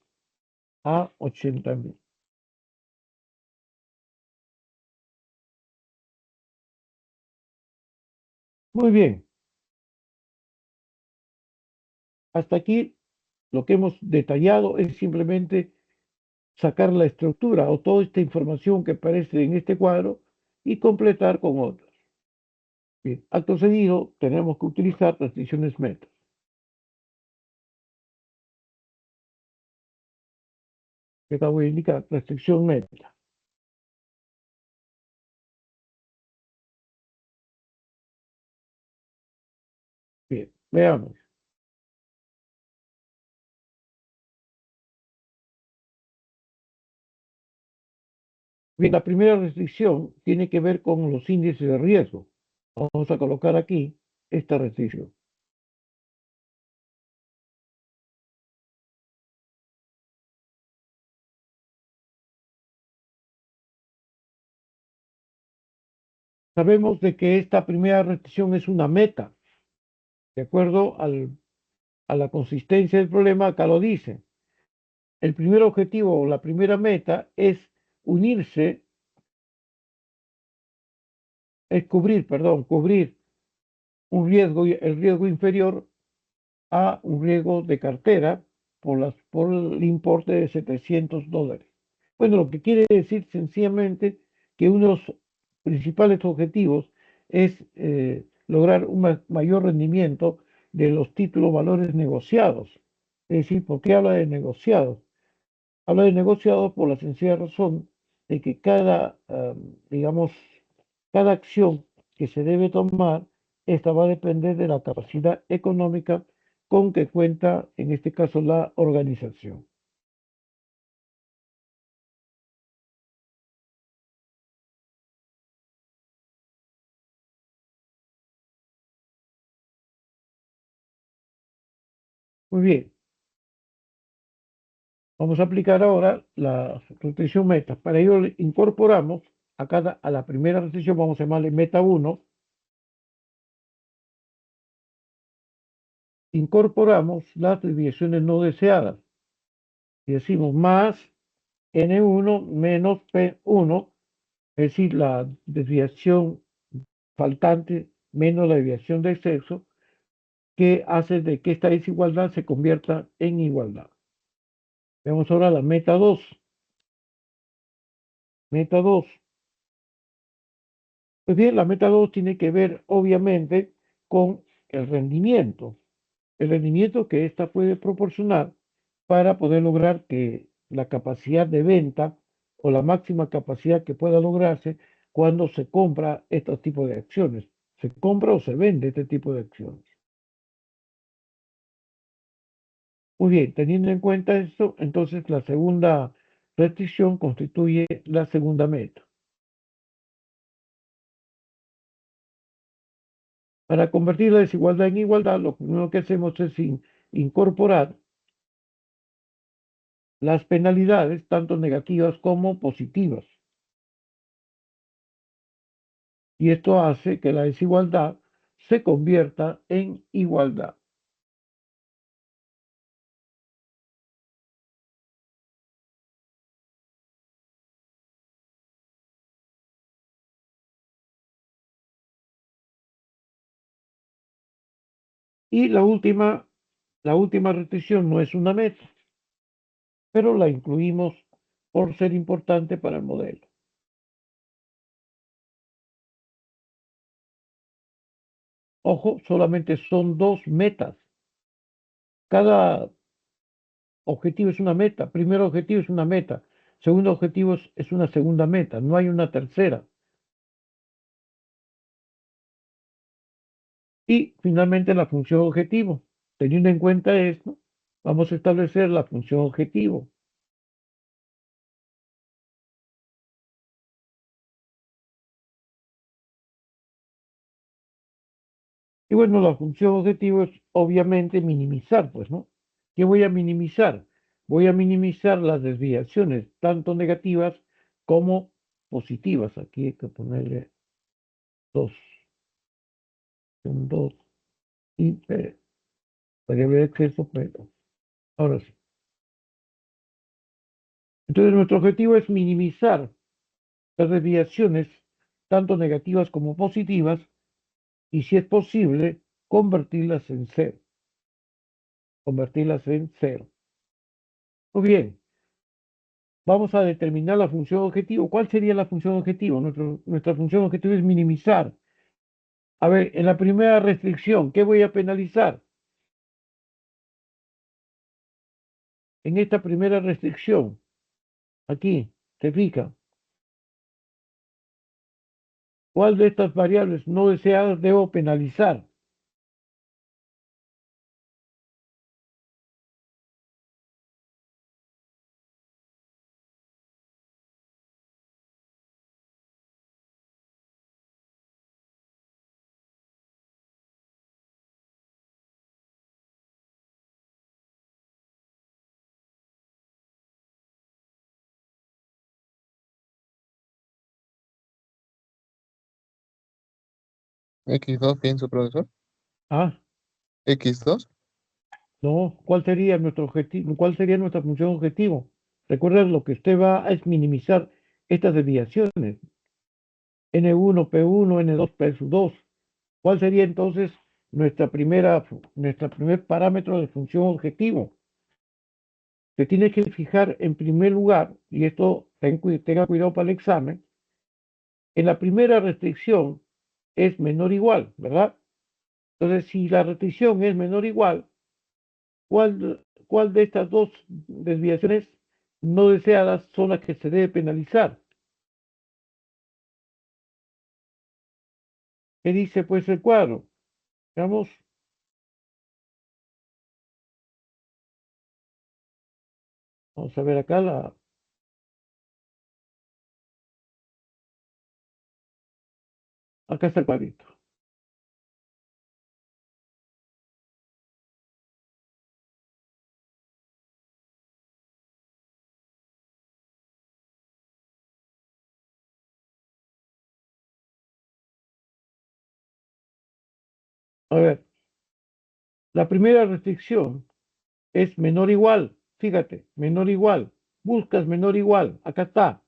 a 80.000. Muy bien, hasta aquí lo que hemos detallado es simplemente sacar la estructura o toda esta información que aparece en este cuadro y completar con otras. Bien, acto seguido tenemos que utilizar restricciones meta. Que acá voy a indicar restricción meta. Bien, veamos. Bien, la primera restricción tiene que ver con los índices de riesgo. Vamos a colocar aquí esta restricción. Sabemos de que esta primera restricción es una meta. De acuerdo a la consistencia del problema, acá lo dice. El primer objetivo o la primera meta es unirse, es cubrir, perdón, cubrir un riesgo, el riesgo inferior a un riesgo de cartera por el importe de $700. Bueno, lo que quiere decir sencillamente que uno de los principales objetivos es lograr un mayor rendimiento de los títulos valores negociados. Es decir, ¿por qué habla de negociados? Habla de negociados por la sencilla razón de que digamos, cada acción que se debe tomar, esta va a depender de la capacidad económica con que cuenta, en este caso, la organización. Muy bien, vamos a aplicar ahora la restricción meta. Para ello incorporamos a la primera restricción, vamos a llamarle meta 1, incorporamos las desviaciones no deseadas y decimos más N1 menos P1, es decir, la desviación faltante menos la desviación de exceso, que hace de que esta desigualdad se convierta en igualdad. Vemos ahora la meta 2. Meta 2. Pues bien, la meta 2 tiene que ver, obviamente, con el rendimiento. El rendimiento que ésta puede proporcionar para poder lograr que la capacidad de venta o la máxima capacidad que pueda lograrse cuando se compra estos tipos de acciones. Se compra o se vende este tipo de acciones. Muy bien, teniendo en cuenta esto, entonces la segunda restricción constituye la segunda meta. Para convertir la desigualdad en igualdad, lo primero que hacemos es incorporar las penalidades, tanto negativas como positivas. Y esto hace que la desigualdad se convierta en igualdad. Y la última restricción no es una meta, pero la incluimos por ser importante para el modelo. Ojo, solamente son dos metas. Cada objetivo es una meta. Primer objetivo es una meta. Segundo objetivo es una segunda meta. No hay una tercera. Y finalmente la función objetivo. Teniendo en cuenta esto, vamos a establecer la función objetivo. Y bueno, la función objetivo es obviamente minimizar, pues, ¿no? ¿Qué voy a minimizar? Voy a minimizar las desviaciones, tanto negativas como positivas. Aquí hay que ponerle 2, un 2 y variable de exceso, pero ahora sí. Entonces, nuestro objetivo es minimizar las desviaciones, tanto negativas como positivas, y si es posible, convertirlas en cero. Convertirlas en cero. Muy bien, vamos a determinar la función objetivo. ¿Cuál sería la función objetivo? Nuestra función objetivo es minimizar. A ver, en la primera restricción, ¿qué voy a penalizar? En esta primera restricción, aquí, se fija, ¿cuál de estas variables no deseadas debo penalizar? X2, pienso, profesor. Ah, X2. no, ¿cuál sería nuestro objetivo? ¿Cuál sería nuestra función objetivo? Recuerda, lo que usted va a es minimizar estas desviaciones. N1, P1, N2, P2. ¿Cuál sería entonces nuestra primer parámetro de función objetivo? Se tiene que fijar en primer lugar, y esto tenga cuidado para el examen, en la primera restricción es menor o igual, ¿verdad? Entonces, si la restricción es menor o igual, ¿cuál de estas dos desviaciones no deseadas son las que se debe penalizar? ¿Qué dice pues el cuadro? Veamos, vamos a ver acá, acá está el cuadrito. A ver, la primera restricción es menor o igual, fíjate, menor o igual, buscas menor o igual, acá está.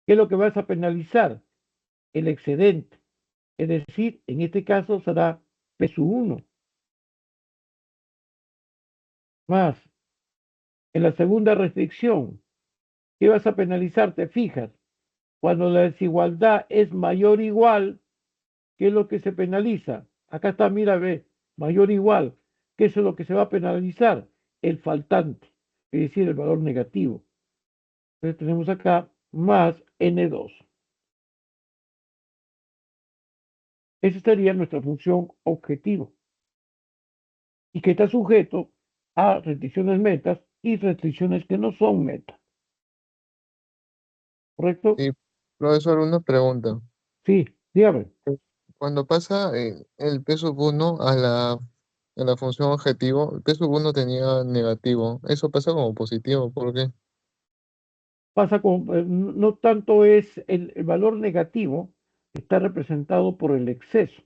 ¿Qué es lo que vas a penalizar? El excedente, es decir, en este caso será P sub 1 más. En la segunda restricción, ¿qué vas a penalizar? Te fijas, cuando la desigualdad es mayor o igual, ¿qué es lo que se penaliza? Acá está, mira, ve, mayor o igual. ¿Qué es lo que se va a penalizar? El faltante, es decir, el valor negativo. Entonces tenemos acá más N2. Esa sería nuestra función objetivo y que está sujeto a restricciones metas y restricciones que no son metas. ¿Correcto? Y, profesor, una pregunta. Sí, dígame. Cuando pasa el P sub 1 a la función objetivo, el P sub 1 tenía negativo. Eso pasa como positivo. ¿Por qué? Pasa con, no tanto es el valor negativo, está representado por el exceso.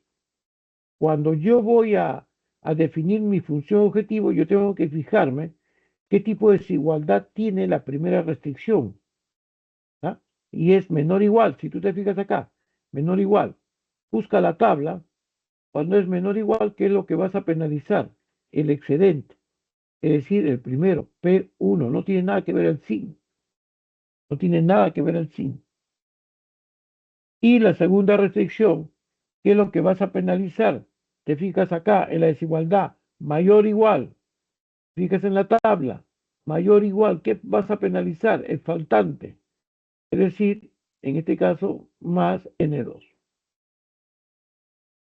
Cuando yo voy a definir mi función objetivo, yo tengo que fijarme qué tipo de desigualdad tiene la primera restricción. ¿Ah? Y es menor o igual. Si tú te fijas acá, menor o igual. Busca la tabla. Cuando es menor o igual, ¿qué es lo que vas a penalizar? El excedente. Es decir, el primero, P1. No tiene nada que ver el sin. No tiene nada que ver el sin. Y la segunda restricción, ¿qué es lo que vas a penalizar? Te fijas acá en la desigualdad, mayor o igual. Fijas en la tabla, mayor o igual. ¿Qué vas a penalizar? El faltante. Es decir, en este caso, más N2.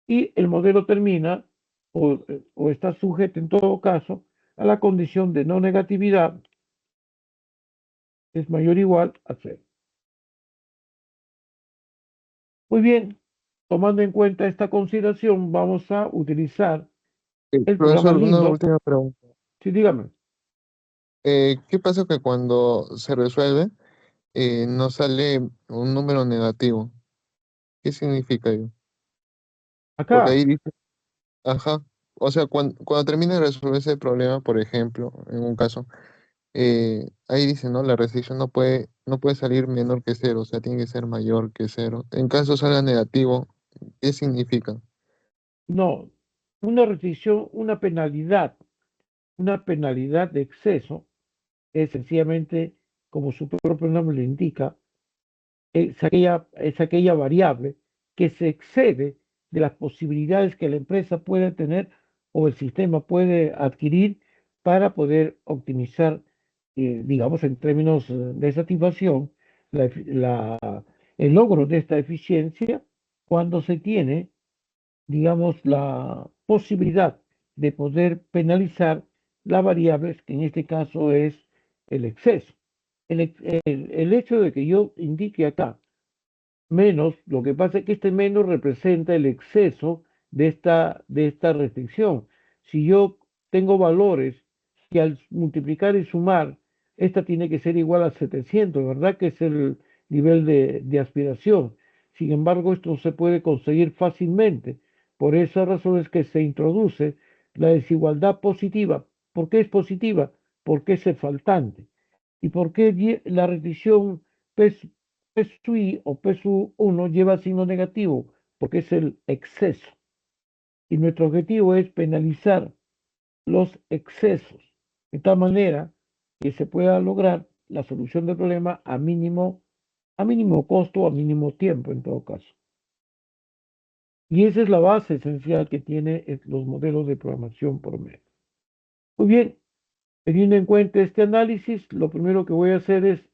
Y el modelo termina o está sujeto en todo caso a la condición de no negatividad, es mayor o igual a cero. Muy bien, tomando en cuenta esta consideración, vamos a utilizar el programa Profesor, una Lindo. última pregunta. Sí, dígame. ¿Qué pasa que cuando se resuelve no sale un número negativo? ¿Qué significa ello? Porque Acá, ahí dice, ajá, o sea, cuando termina de resolver ese problema, por ejemplo, en un caso, ahí dice, ¿no? La restricción no puede salir menor que cero, o sea, tiene que ser mayor que cero. En caso salga negativo, ¿qué significa? no, una restricción, una penalidad de exceso es sencillamente, como su propio nombre le indica, es aquella variable que se excede de las posibilidades que la empresa puede tener o el sistema puede adquirir para poder optimizar, digamos, en términos de satisfacción, el logro de esta eficiencia cuando se tiene, digamos, la posibilidad de poder penalizar la variable, que en este caso es el exceso. El hecho de que yo indique acá menos, lo que pasa es que este menos representa el exceso de esta restricción. Si yo tengo valores que al multiplicar y sumar, esta tiene que ser igual a 700, ¿verdad? Que es el nivel de aspiración. Sin embargo, esto se puede conseguir fácilmente. Por esa razón es que se introduce la desigualdad positiva. ¿Por qué es positiva? Porque es el faltante. ¿Y por qué la restricción PSUI o PSU1 lleva signo negativo? Porque es el exceso. Y nuestro objetivo es penalizar los excesos de tal manera que se pueda lograr la solución del problema a mínimo costo, a mínimo tiempo en todo caso. Y esa es la base esencial que tiene los modelos de programación por medio. Muy bien, teniendo en cuenta este análisis, lo primero que voy a hacer es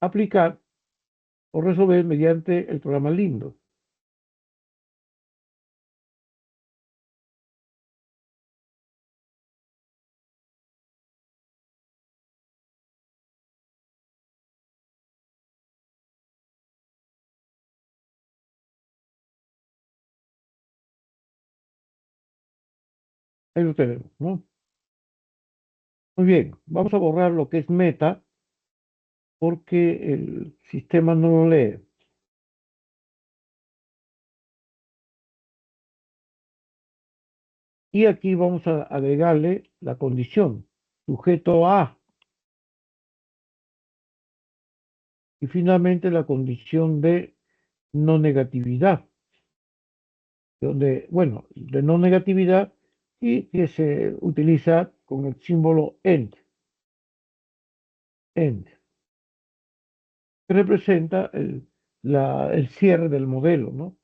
aplicar o resolver mediante el programa Lindo. Ahí lo tenemos, ¿no? Muy bien, vamos a borrar lo que es meta porque el sistema no lo lee. Y aquí vamos a agregarle la condición, sujeto A, y finalmente la condición de no negatividad, donde, bueno, de no negatividad y que se utiliza con el símbolo end, que representa el cierre del modelo, ¿no?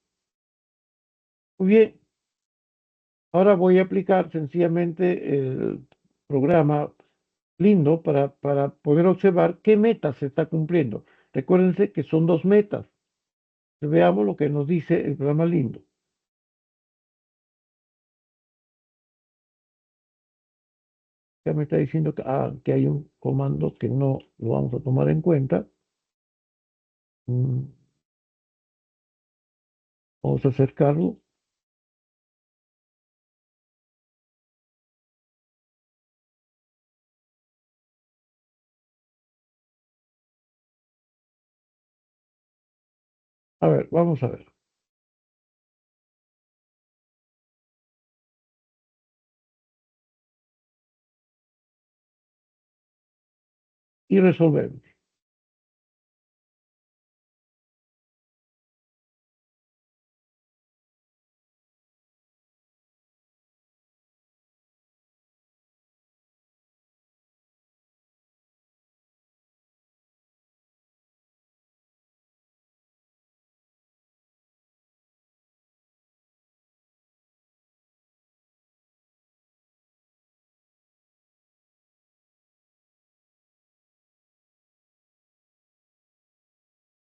Muy bien, ahora voy a aplicar sencillamente el programa Lindo para poder observar qué meta se está cumpliendo. Recuérdense que son dos metas. Veamos lo que nos dice el programa Lindo. Ya me está diciendo que hay un comando que no lo vamos a tomar en cuenta. Mm, Vamos a acercarlo. A ver, vamos a ver. Y resolvemos.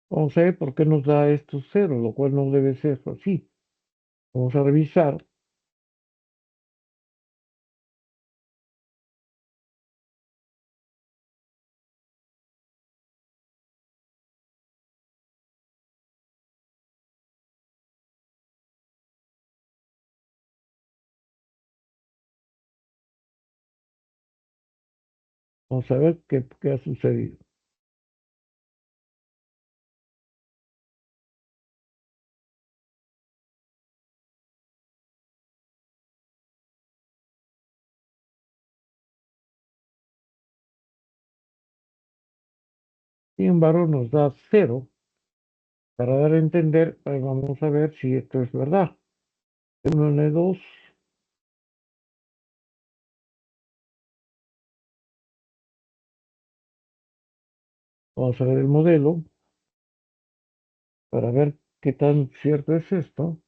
Vamos a ver por qué nos da estos ceros, lo cual no debe ser así. Vamos a revisar. Vamos a ver qué ha sucedido. Sin embargo, nos da 0 para dar a entender, vamos a ver si esto es verdad. 1N2, vamos a ver el modelo para ver qué tan cierto es esto.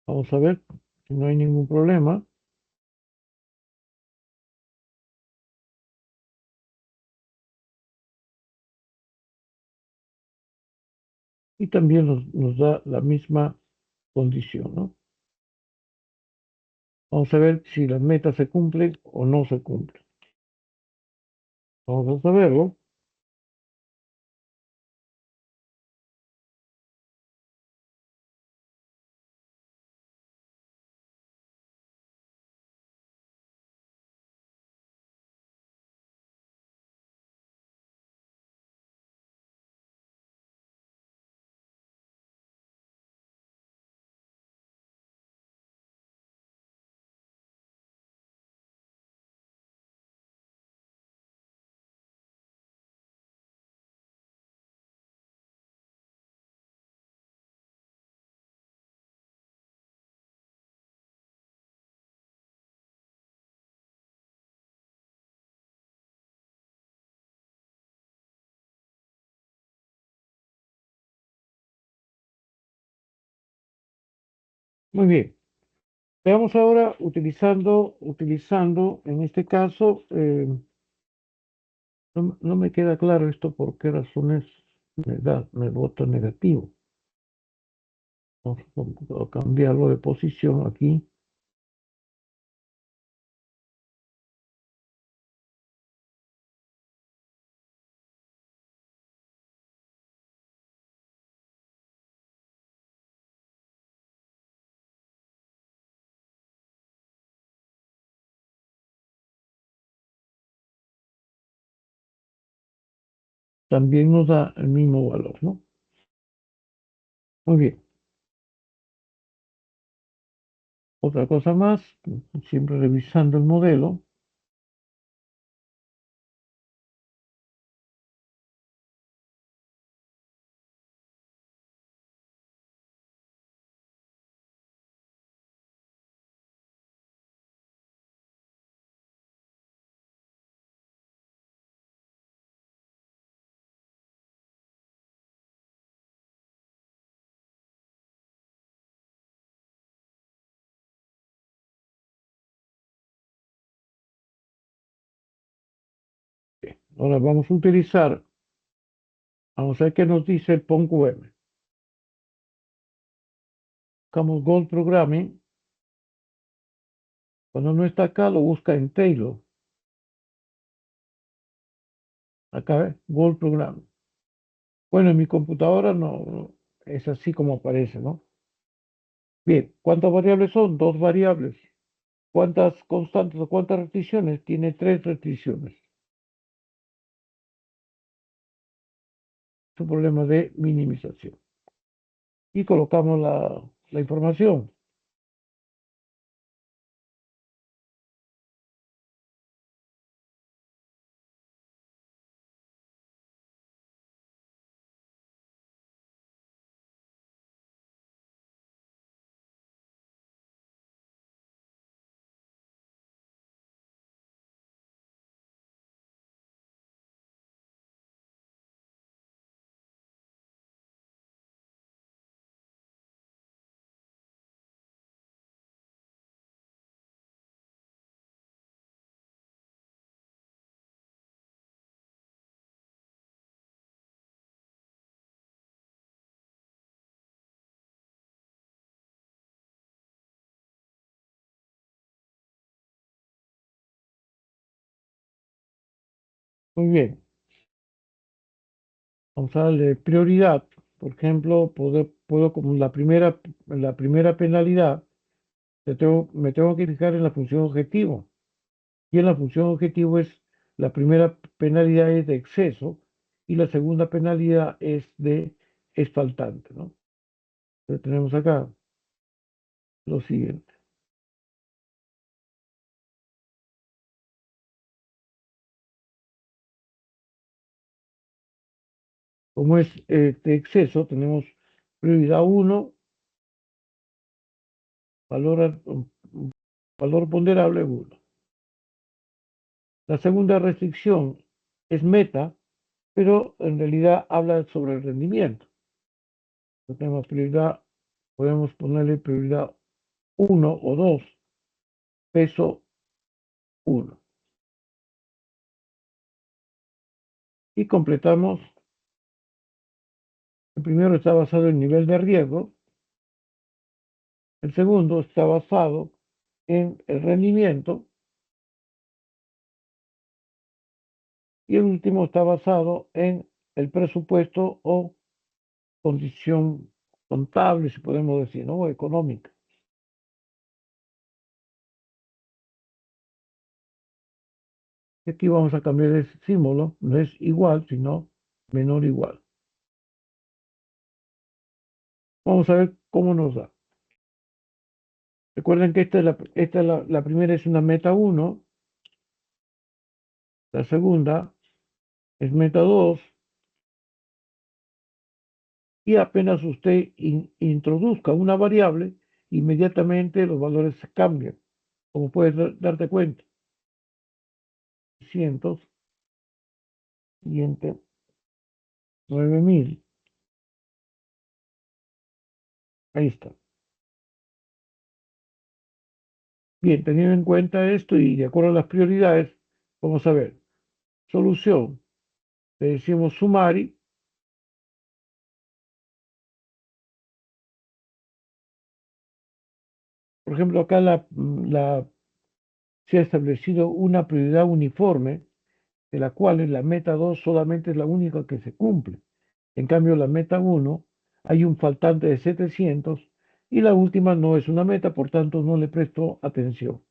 Vamos a ver si no hay ningún problema. Y también nos da la misma condición, ¿no? Vamos a ver si las metas se cumplen o no se cumplen. Vamos a saberlo. Muy bien. Veamos ahora utilizando en este caso, no me queda claro esto por qué razones me vota negativo. Vamos a cambiarlo de posición aquí. También nos da el mismo valor, ¿no? Muy bien. Otra cosa más, siempre revisando el modelo. Ahora vamos a ver qué nos dice el PONQM. Buscamos Gold Programming. Cuando no está acá, lo busca en Taylor. Acá, Gold Programming. Bueno, en mi computadora no es así como aparece, ¿no? Bien, ¿cuántas variables son? Dos variables. ¿Cuántas constantes o cuántas restricciones? Tiene tres restricciones. Es un problema de minimización. Y colocamos la información. Muy bien. Vamos a darle prioridad. Por ejemplo, puedo como la primera penalidad, me tengo que fijar en la función objetivo. Y en la función objetivo la primera penalidad es de exceso y la segunda penalidad es faltante, ¿no? Entonces tenemos acá lo siguiente. Como es de exceso, tenemos prioridad uno, valor, valor ponderable uno. La segunda restricción es meta, pero en realidad habla sobre el rendimiento. Entonces tenemos prioridad, podemos ponerle prioridad uno o 2, peso uno. Y completamos. El primero está basado en nivel de riesgo, el segundo está basado en el rendimiento y el último está basado en el presupuesto o condición contable, si podemos decir, ¿no? O económica. Y aquí vamos a cambiar el símbolo, no es igual, sino menor o igual. Vamos a ver cómo nos da. Recuerden que la primera es una meta 1, la segunda es meta 2, y apenas usted introduzca una variable, inmediatamente los valores se cambian, como puedes darte cuenta. Cientos, siguiente, 9000, ahí está. Bien, teniendo en cuenta esto y de acuerdo a las prioridades, vamos a ver. Solución, le decimos sumari, por ejemplo, acá se ha establecido una prioridad uniforme, de la cual la meta 2 solamente es la única que se cumple. En cambio, la meta 1 hay un faltante de 700 y la última no es una meta, por tanto no le presto atención.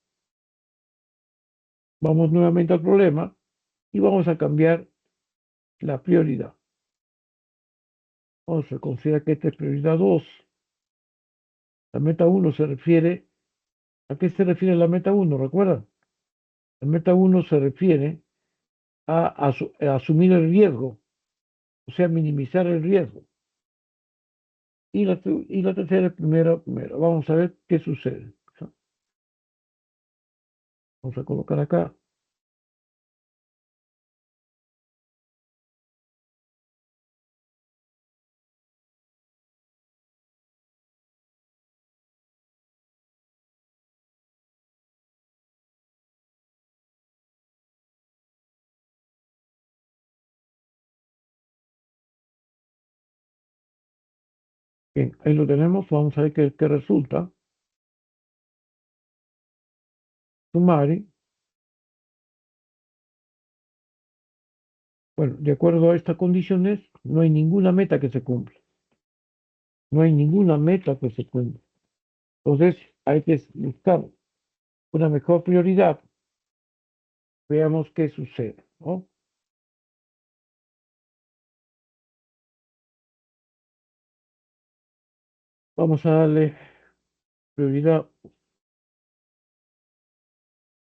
Vamos nuevamente al problema y vamos a cambiar la prioridad. Vamos a considerar que esta es prioridad 2. La meta 1 se refiere, ¿a qué se refiere la meta 1? ¿Recuerdan? La meta 1 se refiere a asumir el riesgo, o sea, minimizar el riesgo. Y la tercera es primero. Vamos a ver qué sucede. Vamos a colocar acá. Bien, ahí lo tenemos. Vamos a ver qué resulta. Sumari. Bueno, de acuerdo a estas condiciones, no hay ninguna meta que se cumpla. No hay ninguna meta que se cumpla. Entonces, hay que buscar una mejor prioridad. Veamos qué sucede, ¿no? Vamos a darle prioridad,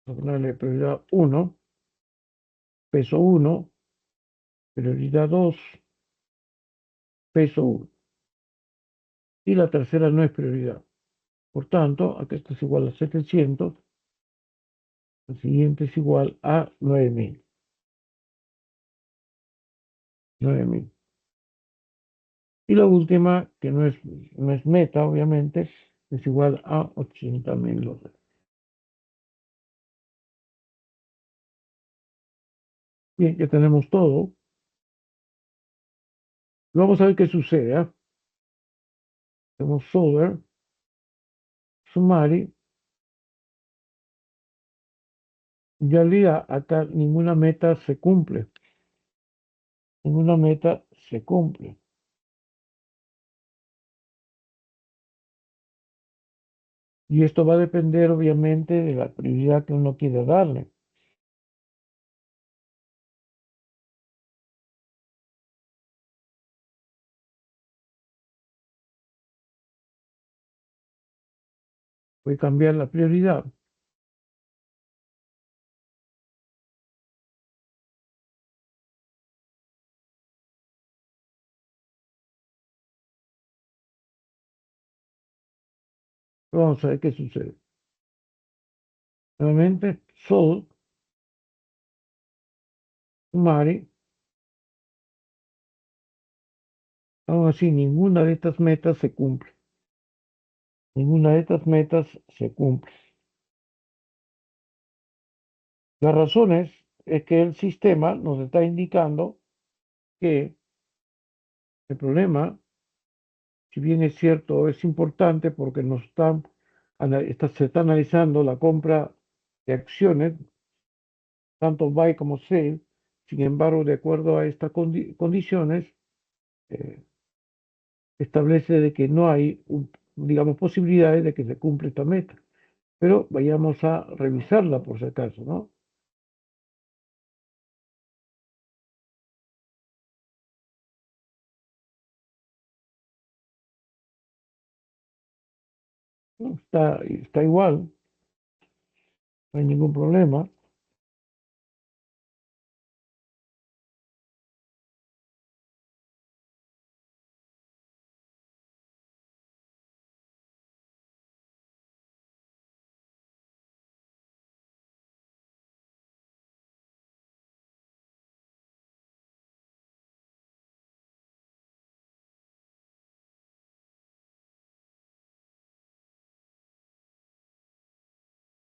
vamos a darle prioridad 1, peso 1, prioridad 2, peso 1. Y la tercera no es prioridad. Por tanto, aquí esto es igual a 700, el siguiente es igual a 9000. 9000. Y la última, que no es meta, obviamente, es igual a 80.000 dólares. Bien, ya tenemos todo. Vamos a ver qué sucede. Tenemos Solver, Sumari. En realidad, acá ninguna meta se cumple. ninguna meta se cumple. Y esto va a depender obviamente de la prioridad que uno quiera darle. Voy a cambiar la prioridad. Vamos a ver qué sucede. Nuevamente, Sol, Mari, aún así ninguna de estas metas se cumple. Ninguna de estas metas se cumple. La razón es que el sistema nos está indicando que el problema, si bien es cierto, es importante porque se está analizando la compra de acciones, tanto buy como sell. Sin embargo, de acuerdo a estas condiciones, eh, establece de que no hay, digamos, posibilidades de que se cumpla esta meta. Pero vayamos a revisarla por si acaso, ¿no? No, está igual, no hay ningún problema.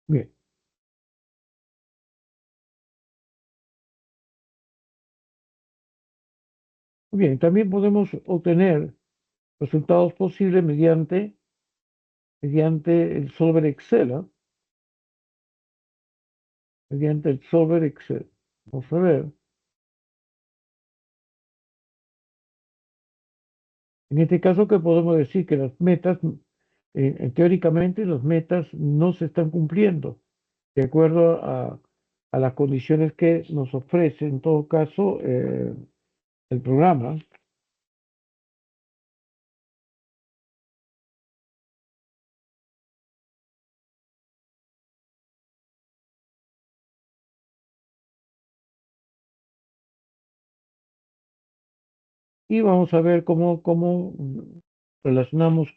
Bien, bien, también podemos obtener resultados posibles mediante el solver Excel, ¿ah? Mediante el solver Excel. Vamos a ver. En este caso, que podemos decir que las metas, teóricamente, las metas no se están cumpliendo de acuerdo a las condiciones que nos ofrece, en todo caso, el programa. Y vamos a ver cómo relacionamos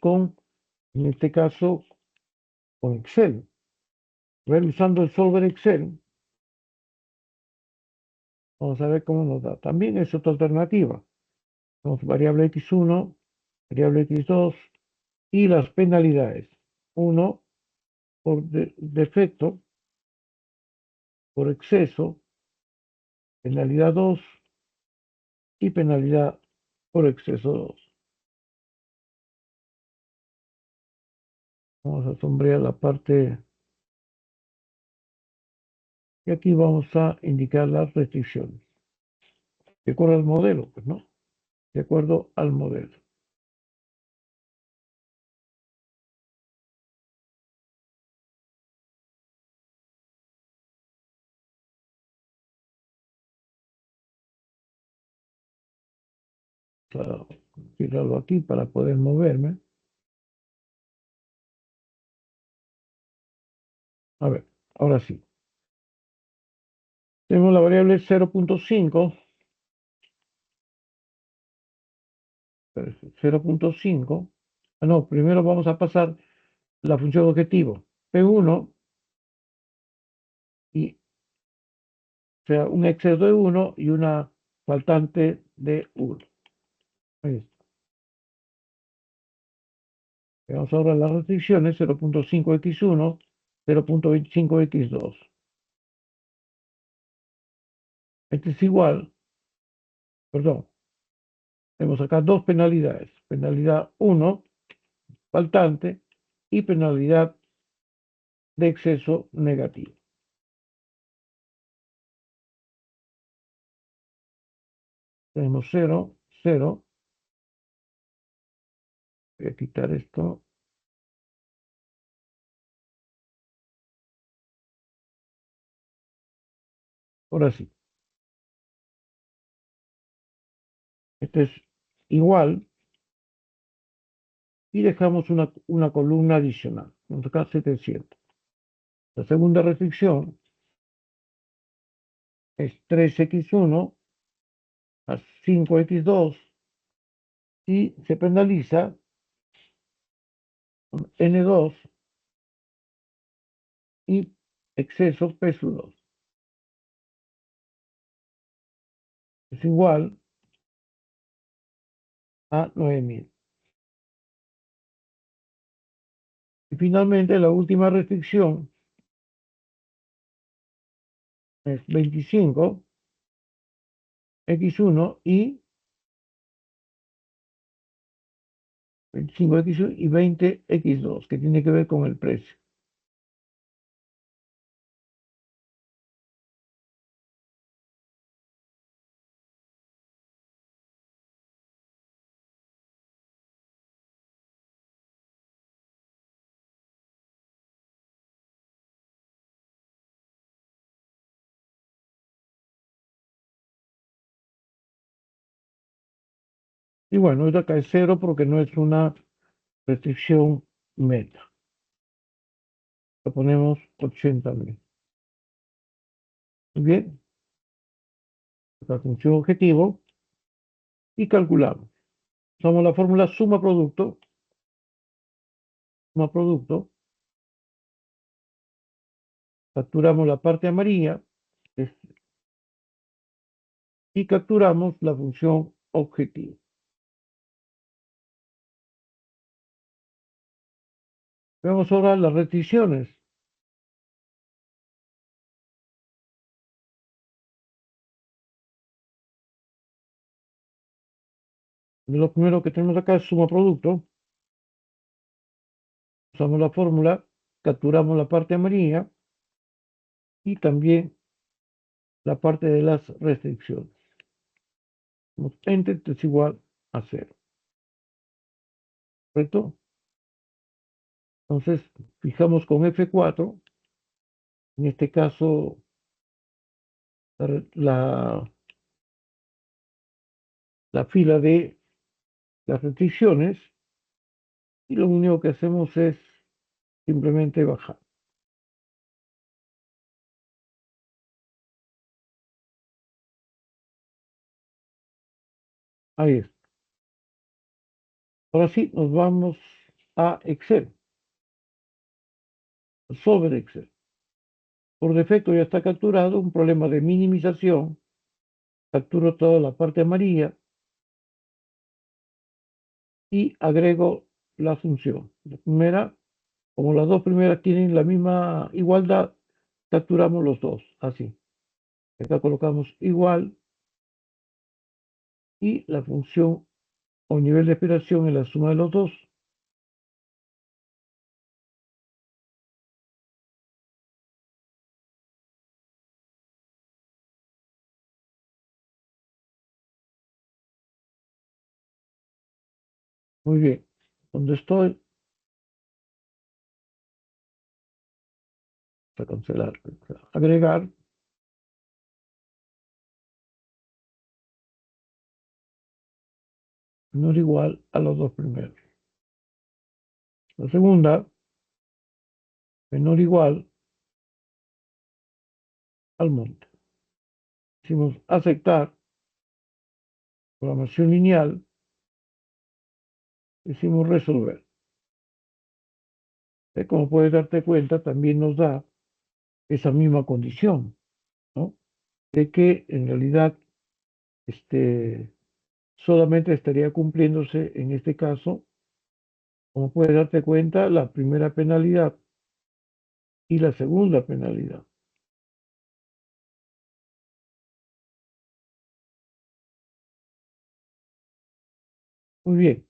en este caso, con Excel. A ver, usando el solver Excel, vamos a ver cómo nos da. También es otra alternativa. Tenemos variable x1, variable x2 y las penalidades. Uno por defecto, por exceso, penalidad 2 y penalidad por exceso 2. Vamos a sombrear la parte y aquí vamos a indicar las restricciones. De acuerdo al modelo, pues no, de acuerdo al modelo. Para tirarlo aquí para poder moverme. A ver, ahora sí. Tenemos la variable 0.5. 0.5. No, primero vamos a pasar la función objetivo. P1 y, o sea, un exceso de 1 y una faltante de 1. Ahí está. Veamos ahora las restricciones: 0.5x1, 0.25x2. Este es igual, perdón, tenemos acá dos penalidades. Penalidad 1, faltante, y penalidad de exceso negativo. Tenemos 0, 0. Voy a quitar esto. Ahora sí. Este es igual. Y dejamos una columna adicional. Vamos acá 700. La segunda restricción es 3x1 a 5x2 y se penaliza con n2 y exceso p2 es igual a 9000. Y finalmente la última restricción es 25x1 y 25x1 y 20x2, que tiene que ver con el precio. Y bueno, esto acá es 0 porque no es una restricción meta. Le ponemos 80.000. Muy bien, la función objetivo y calculamos. Usamos la fórmula suma producto, capturamos la parte amarilla y capturamos la función objetivo. Veamos ahora las restricciones. Lo primero que tenemos acá es suma producto. Usamos la fórmula, capturamos la parte amarilla y también la parte de las restricciones. Enter es igual a 0. ¿Correcto? Entonces, fijamos con F4, en este caso, la, la fila de las restricciones y lo único que hacemos es simplemente bajar. Ahí está. Ahora sí, nos vamos a Excel, sobre Excel. Por defecto ya está capturado un problema de minimización. Capturo toda la parte amarilla y agrego la función. La primera, como las dos primeras tienen la misma igualdad, capturamos los dos, así. Acá colocamos igual y la función o nivel de operación es la suma de los dos. Muy bien. Donde estoy, para cancelar, agregar, no es igual a los dos primeros. La segunda, menor o igual al monte. Decimos aceptar, programación lineal, decimos resolver. Como puedes darte cuenta, también nos da esa misma condición, ¿no? De que en realidad solamente estaría cumpliéndose en este caso, como puedes darte cuenta, la primera penalidad y la segunda penalidad. Muy bien,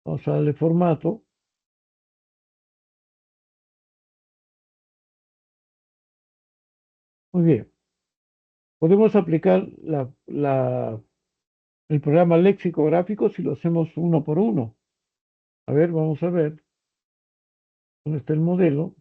vamos a darle formato. Muy bien, Podemos aplicar el programa lexicográfico si lo hacemos uno por uno. A ver, vamos a ver dónde está el modelo.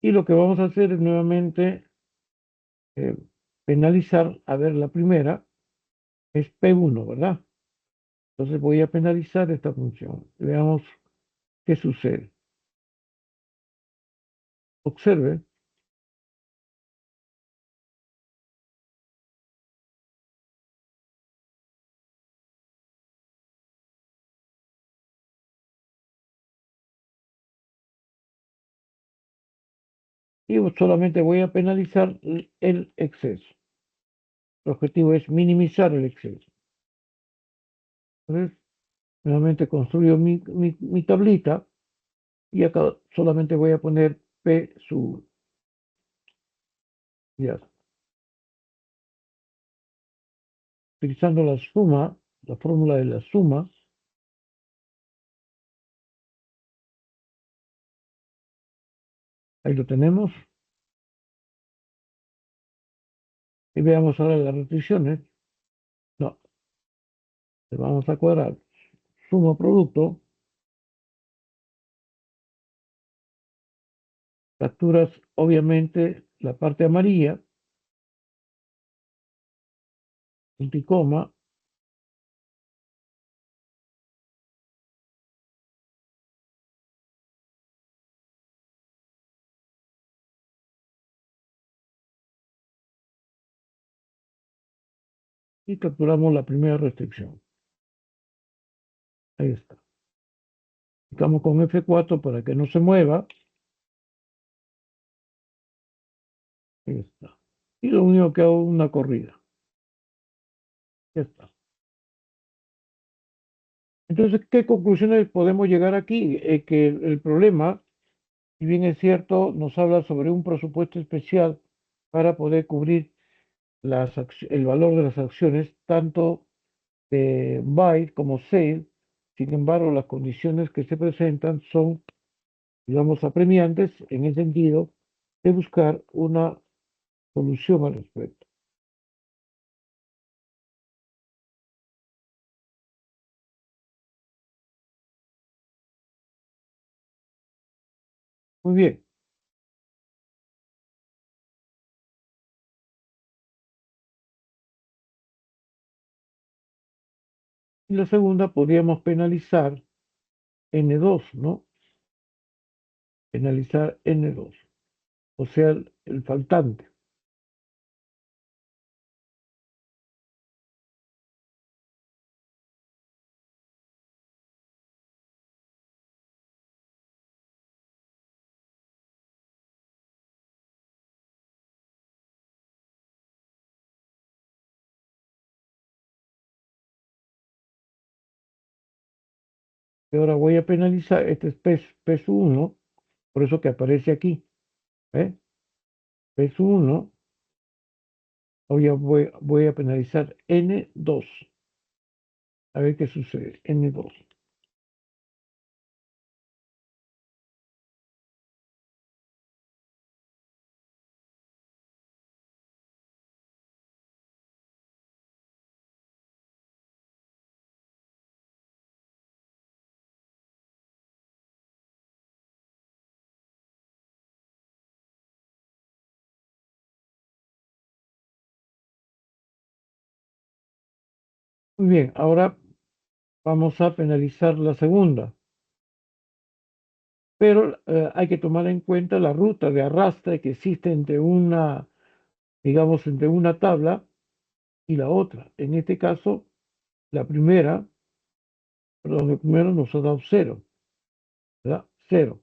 Y lo que vamos a hacer es nuevamente eh, penalizar. A ver, la primera es P1, ¿verdad? Entonces voy a penalizar esta función. Veamos qué sucede. Observe. Y solamente voy a penalizar el exceso. El objetivo es minimizar el exceso. Entonces, nuevamente construyo mi tablita y acá solamente voy a poner P sub. Ya. Utilizando la suma, la fórmula de la suma, ahí lo tenemos. Y veamos ahora las restricciones. No, le vamos a cuadrar suma producto, capturas obviamente la parte amarilla, punto y coma, y capturamos la primera restricción. Ahí está. Estamos con F4 para que no se mueva. Ahí está. Y lo único que hago es una corrida. Ya está. Entonces, ¿qué conclusiones podemos llegar aquí? Que el problema, si bien es cierto, nos habla sobre un presupuesto especial para poder cubrir el valor de las acciones, tanto de buy como sell. Sin embargo, las condiciones que se presentan son, digamos, apremiantes en el sentido de buscar una solución al respecto. Muy bien. Y la segunda podríamos penalizar N2, ¿no? Penalizar N2, o sea, el faltante. Y ahora voy a penalizar, este es PES 1, por eso que aparece aquí. ¿Eh? PES 1, voy a penalizar N2. A ver qué sucede. N2. Muy bien, ahora vamos a penalizar la segunda. Pero hay que tomar en cuenta la ruta de arrastre que existe entre una, digamos, entre una tabla y la otra. En este caso, la primera, perdón, el primero nos ha dado cero, ¿verdad? Cero.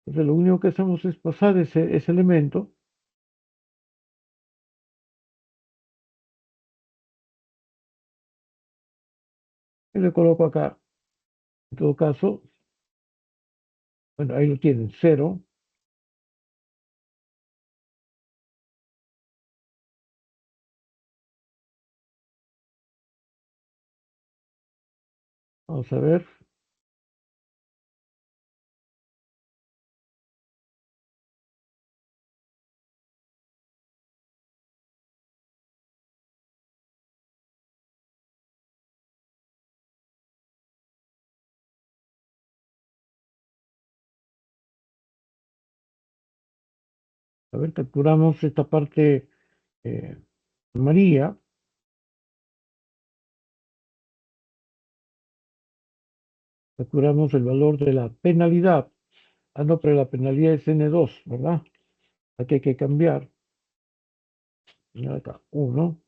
Entonces, lo único que hacemos es pasar ese elemento y le coloco acá. En todo caso, Bueno, ahí lo tienen, 0. Vamos a ver. A ver, capturamos esta parte amarilla. Capturamos el valor de la penalidad. Ah, no, pero la penalidad es N2, ¿verdad? Aquí hay que cambiar. Y acá, 1.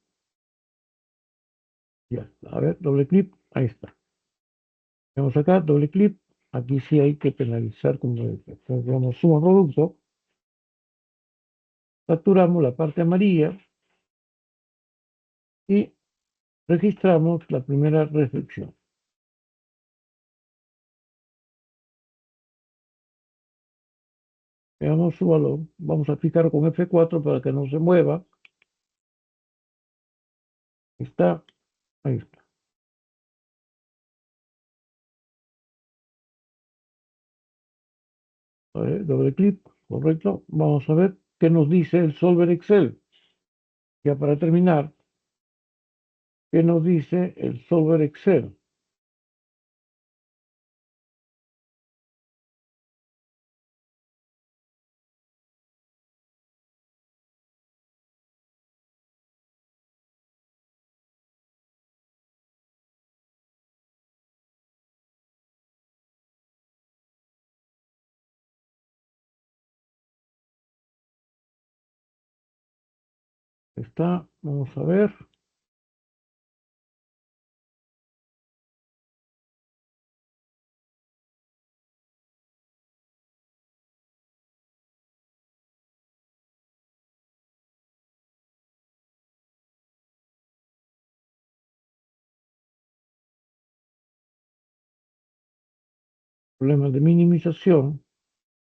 Ya, a ver, doble clic. Ahí está. Vamos acá, doble clic. Aquí sí hay que penalizar, como digamos, suma producto. Capturamos la parte amarilla y registramos la primera restricción. Veamos su valor. Vamos a fijar con F4 para que no se mueva. Está, ahí está. A ver, doble clic, correcto. Vamos a ver qué nos dice el Solver Excel. Ya para terminar, ¿qué nos dice el Solver Excel? Está, vamos a ver. Problema de minimización.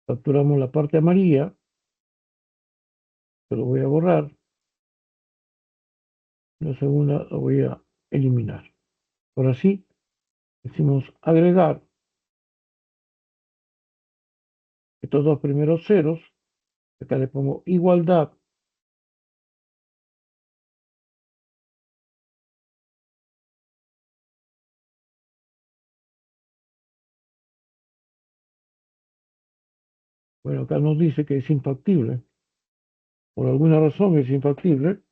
Capturamos la parte amarilla. Que lo voy a borrar. La segunda la voy a eliminar. Ahora sí, decimos agregar estos dos primeros ceros. Acá le pongo igualdad. Bueno, acá nos dice que es infactible. Por alguna razón es infactible.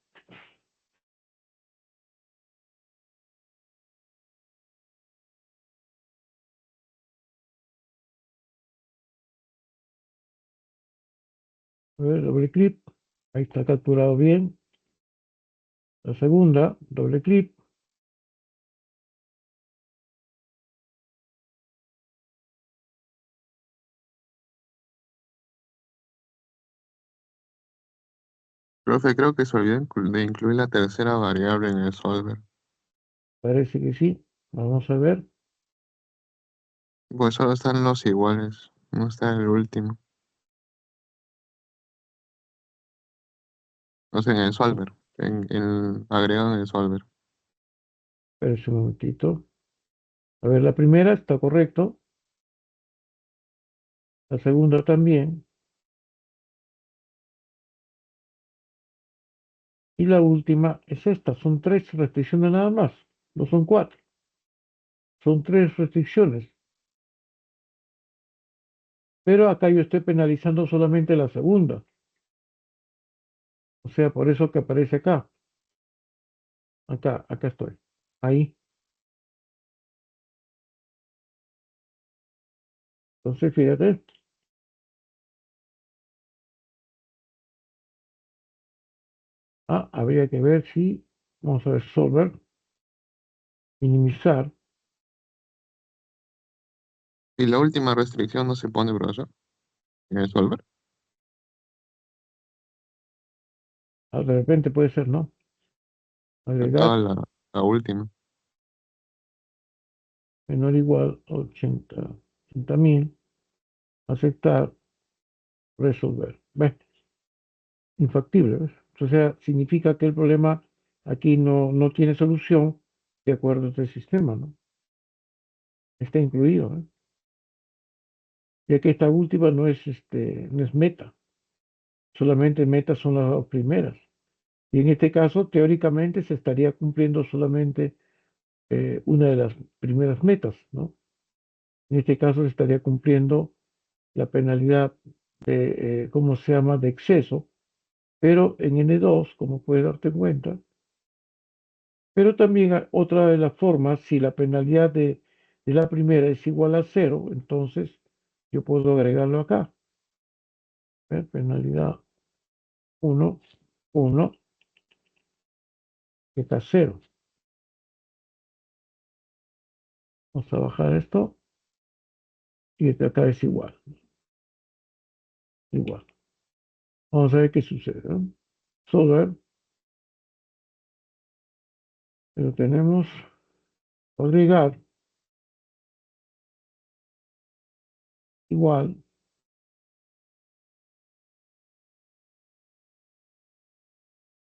A ver, doble clic. Ahí está capturado bien. La segunda, doble clic. Profe, creo que se olvidó de incluir la tercera variable en el solver. Parece que sí. Vamos a ver. Pues solo están los iguales, no está el último. O sea, en el solver, en el agregado en el solver. Espera un momentito. A ver, la primera está correcto. La segunda también. Y la última es esta. Son 3 restricciones nada más. No son 4. Son 3 restricciones. Pero acá yo estoy penalizando solamente la segunda. O sea, por eso que aparece acá. Acá estoy. Ahí. Entonces, fíjate. Habría que ver si. Vamos a ver, solver. Minimizar. Y la última restricción no se pone, profesor, en el solver. De repente puede ser, ¿no? Faltaba Agregar la última. menor o igual a 80.000. aceptar, resolver. ¿Ves? Infactible, ¿ves? O sea, significa que el problema aquí no tiene solución de acuerdo a este sistema, ¿no? Está incluido, ¿eh? Ya que esta última no es meta, solamente metas son las dos primeras. Y en este caso, teóricamente, se estaría cumpliendo solamente una de las primeras metas, ¿no? En este caso, se estaría cumpliendo la penalidad de, ¿cómo se llama?, de exceso, pero en N2, como puedes darte cuenta, pero también otra de las formas, si la penalidad de la primera es igual a cero, entonces yo puedo agregarlo acá. Penalidad 1, 1, que está cero. Vamos a bajar esto y acá es igual. Igual. Vamos a ver qué sucede, ¿no? Solver, pero tenemos agregar igual,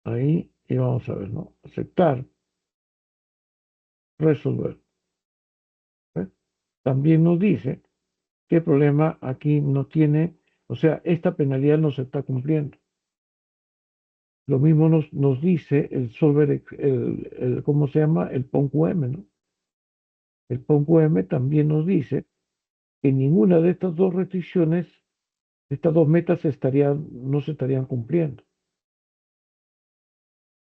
ahí, y vamos a ver, ¿no? Aceptar, resolver. ¿Ves? También nos dice que el problema aquí no tiene, o sea, esta penalidad no se está cumpliendo. Lo mismo nos dice el solver, ¿cómo se llama? El PONQM, ¿no? El PONQM también nos dice que ninguna de estas dos restricciones, estas dos metas no se estarían cumpliendo.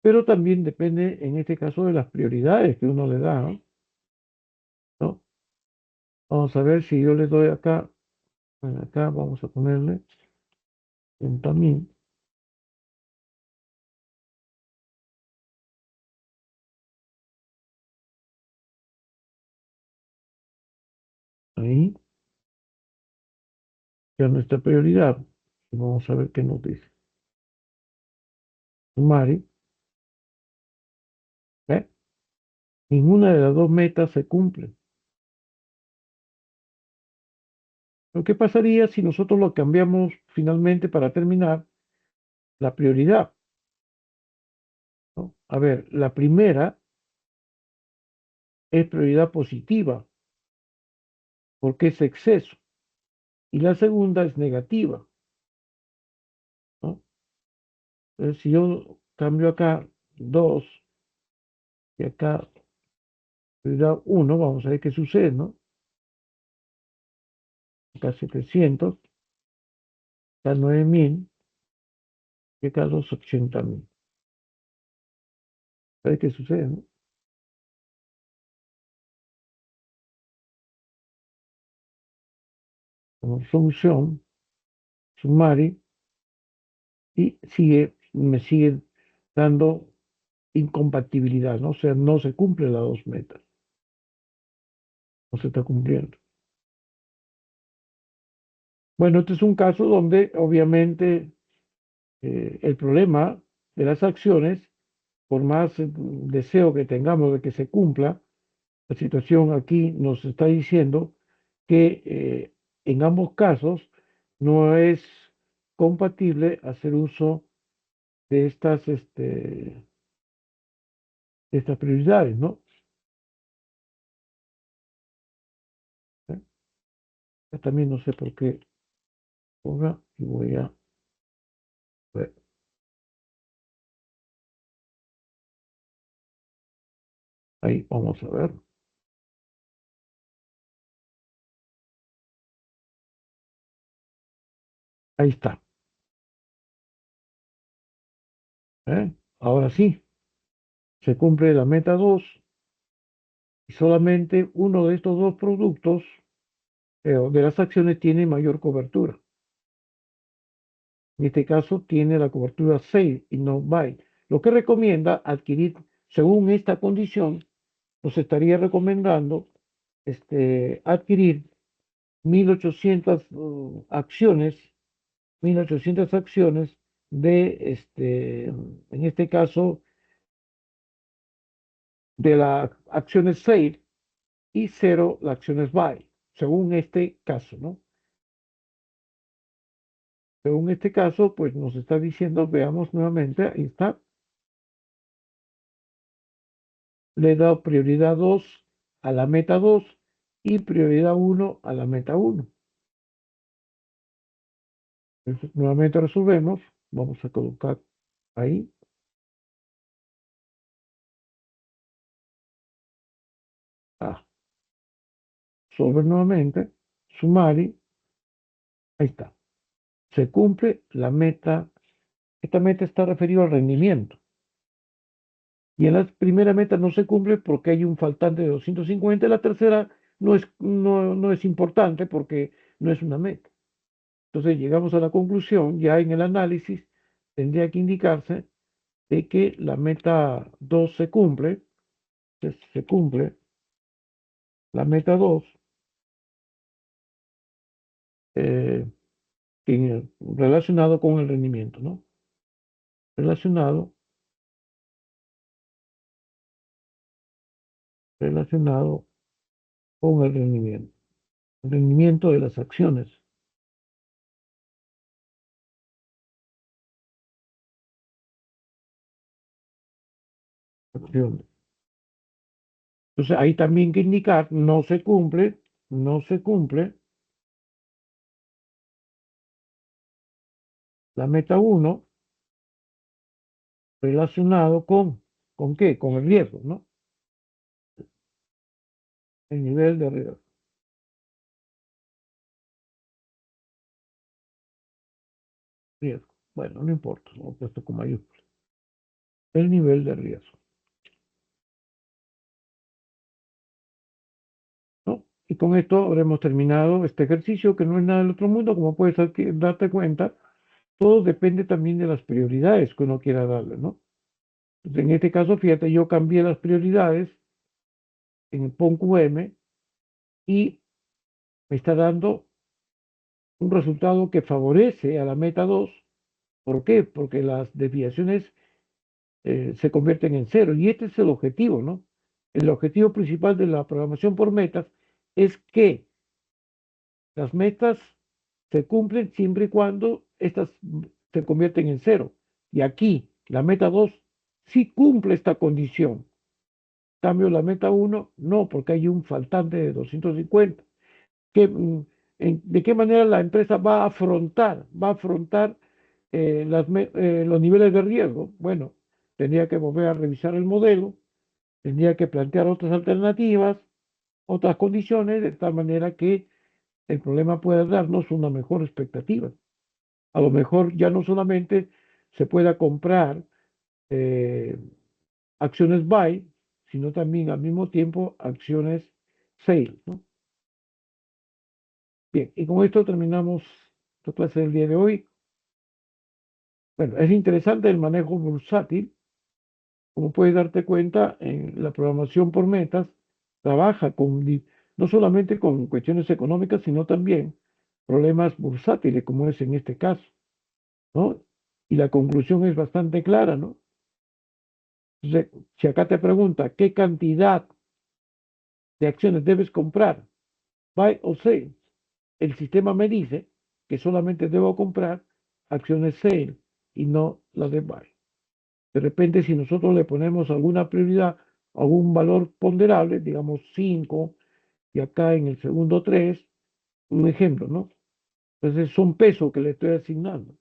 Pero también depende, en este caso, de las prioridades que uno le da, ¿no? ¿No? Vamos a ver si yo le doy acá, bueno, acá vamos a ponerle en también, ahí, ya nuestra prioridad. Y vamos a ver qué nos dice. Mari, ¿eh? Ninguna de las dos metas se cumple. Pero ¿qué pasaría si nosotros lo cambiamos finalmente para terminar la prioridad? ¿No? A ver, la primera es prioridad positiva porque es exceso y la segunda es negativa, ¿no? Entonces, si yo cambio acá 2 y acá prioridad 1, vamos a ver qué sucede, ¿no? Acá 700, acá 9000 y acá 280.000. A ver qué sucede, ¿no? Como solución, sumari, y me sigue dando incompatibilidad, ¿no? O sea, no se cumple las dos metas, no se está cumpliendo. Bueno, este es un caso donde obviamente el problema de las acciones, por más deseo que tengamos de que se cumpla, la situación aquí nos está diciendo que en ambos casos no es compatible hacer uso de de estas prioridades, ¿no? ¿Eh? Yo también no sé por qué ponga y voy a ver. Ahí vamos a ver. Ahí está. ¿Eh? Ahora sí, se cumple la meta 2 y solamente uno de estos dos productos de las acciones tiene mayor cobertura. En este caso tiene la cobertura 6 y no buy. Lo que recomienda adquirir, según esta condición, nos estaría recomendando adquirir 1800 acciones, 1800 acciones de, en este caso, de las acciones sale y cero las acciones buy, según este caso, ¿no? Según este caso, pues nos está diciendo, veamos nuevamente, ahí está, le he dado prioridad 2 a la meta 2 y prioridad 1 a la meta 1. Entonces, nuevamente resolvemos, vamos a colocar ahí, ah, sobre nuevamente, sumar y ahí está. Se cumple la meta, esta meta está referida al rendimiento. Y en la primera meta no se cumple porque hay un faltante de 250, y la tercera no es importante porque no es una meta. Entonces llegamos a la conclusión, ya en el análisis tendría que indicarse de que la meta 2 se cumple, se cumple la meta 2 eh, relacionado con el rendimiento, ¿no? Relacionado, relacionado con el rendimiento de las acciones. Acciones. Entonces hay también que indicar, no se cumple la meta 1 relacionado ¿con qué? Con el riesgo, ¿no? El nivel de riesgo. Bueno, no importa, lo he puesto con mayúsculas. El nivel de riesgo, ¿no? Y con esto habremos terminado este ejercicio que no es nada del otro mundo, como puedes darte cuenta, todo depende también de las prioridades que uno quiera darle, ¿no? Entonces, en este caso, fíjate, yo cambié las prioridades en el PON-QM y me está dando un resultado que favorece a la meta 2. ¿Por qué? Porque las desviaciones se convierten en cero. Y este es el objetivo, ¿no? El objetivo principal de la programación por metas es que las metas se cumplen siempre y cuando estas se convierten en cero. Y aquí, la meta 2 sí cumple esta condición. En cambio, la meta 1 no, porque hay un faltante de 250. ¿De qué manera la empresa va a afrontar los niveles de riesgo? Bueno, tendría que volver a revisar el modelo, tendría que plantear otras alternativas, otras condiciones, de tal manera que el problema pueda darnos una mejor expectativa. A lo mejor ya no solamente se pueda comprar eh, acciones buy, sino también al mismo tiempo acciones sell, ¿no? Bien, y con esto terminamos la clase del día de hoy. Bueno, es interesante el manejo bursátil. Como puedes darte cuenta, en la programación por metas trabaja no solamente con cuestiones económicas, sino también problemas bursátiles, como es en este caso, ¿no? Y la conclusión es bastante clara, ¿no? Entonces, si acá te pregunta qué cantidad de acciones debes comprar, buy o sell, el sistema me dice que solamente debo comprar acciones sell y no las de buy. De repente, si nosotros le ponemos alguna prioridad, algún valor ponderable, digamos 5, y acá en el segundo 3, un ejemplo, ¿no? Entonces son pesos que le estoy asignando.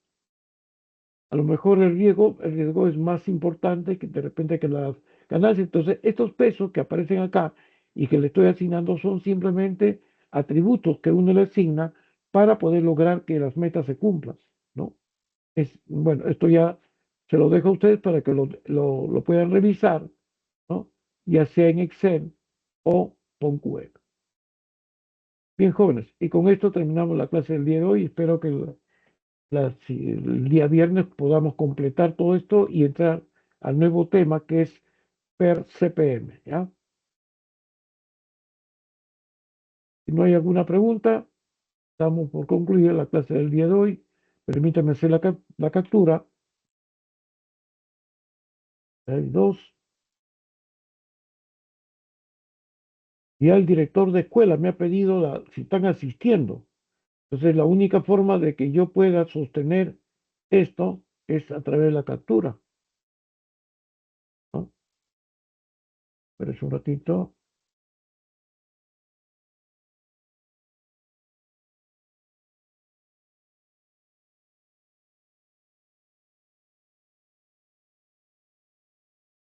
A lo mejor el riesgo es más importante que de repente que las ganancias. Entonces, estos pesos que aparecen acá y que le estoy asignando son simplemente atributos que uno le asigna para poder lograr que las metas se cumplan, ¿no? Bueno, esto ya se lo dejo a ustedes para que lo puedan revisar, ¿no? Ya sea en Excel o con QM. Bien, jóvenes, y con esto terminamos la clase del día de hoy. Espero que si el día viernes podamos completar todo esto y entrar al nuevo tema que es per CPM, ¿ya? Si no hay alguna pregunta, damos por concluida la clase del día de hoy. Permítame hacer la captura. Hay dos. Ya el director de escuela me ha pedido si están asistiendo. Entonces, la única forma de que yo pueda sostener esto es a través de la captura, ¿no? Pero es un ratito.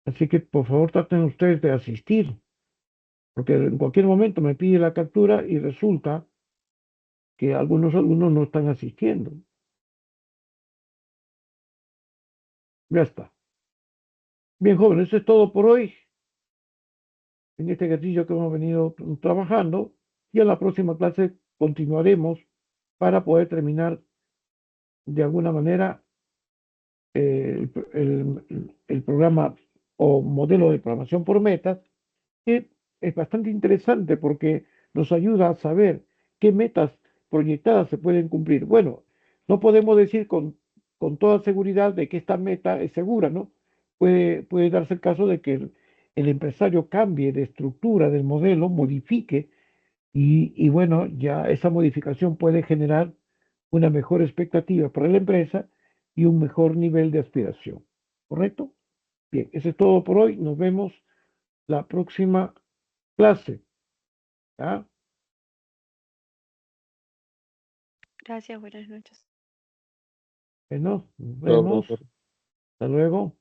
Así que, por favor, traten ustedes de asistir, porque en cualquier momento me pide la captura y resulta que algunos alumnos no están asistiendo. Ya está. Bien, jóvenes, eso es todo por hoy en este ejercicio que hemos venido trabajando, y en la próxima clase continuaremos para poder terminar de alguna manera el programa o modelo de programación por metas, que es bastante interesante porque nos ayuda a saber qué metas proyectadas se pueden cumplir. Bueno, no podemos decir con toda seguridad de que esta meta es segura, ¿no? Puede darse el caso de que el empresario cambie de estructura del modelo, modifique, y bueno, ya esa modificación puede generar una mejor expectativa para la empresa y un mejor nivel de aspiración. ¿Correcto? Bien, eso es todo por hoy. Nos vemos la próxima clase. ¿Ya? Gracias, buenas noches. Bueno, nos Todo, vemos. profesor. Hasta luego.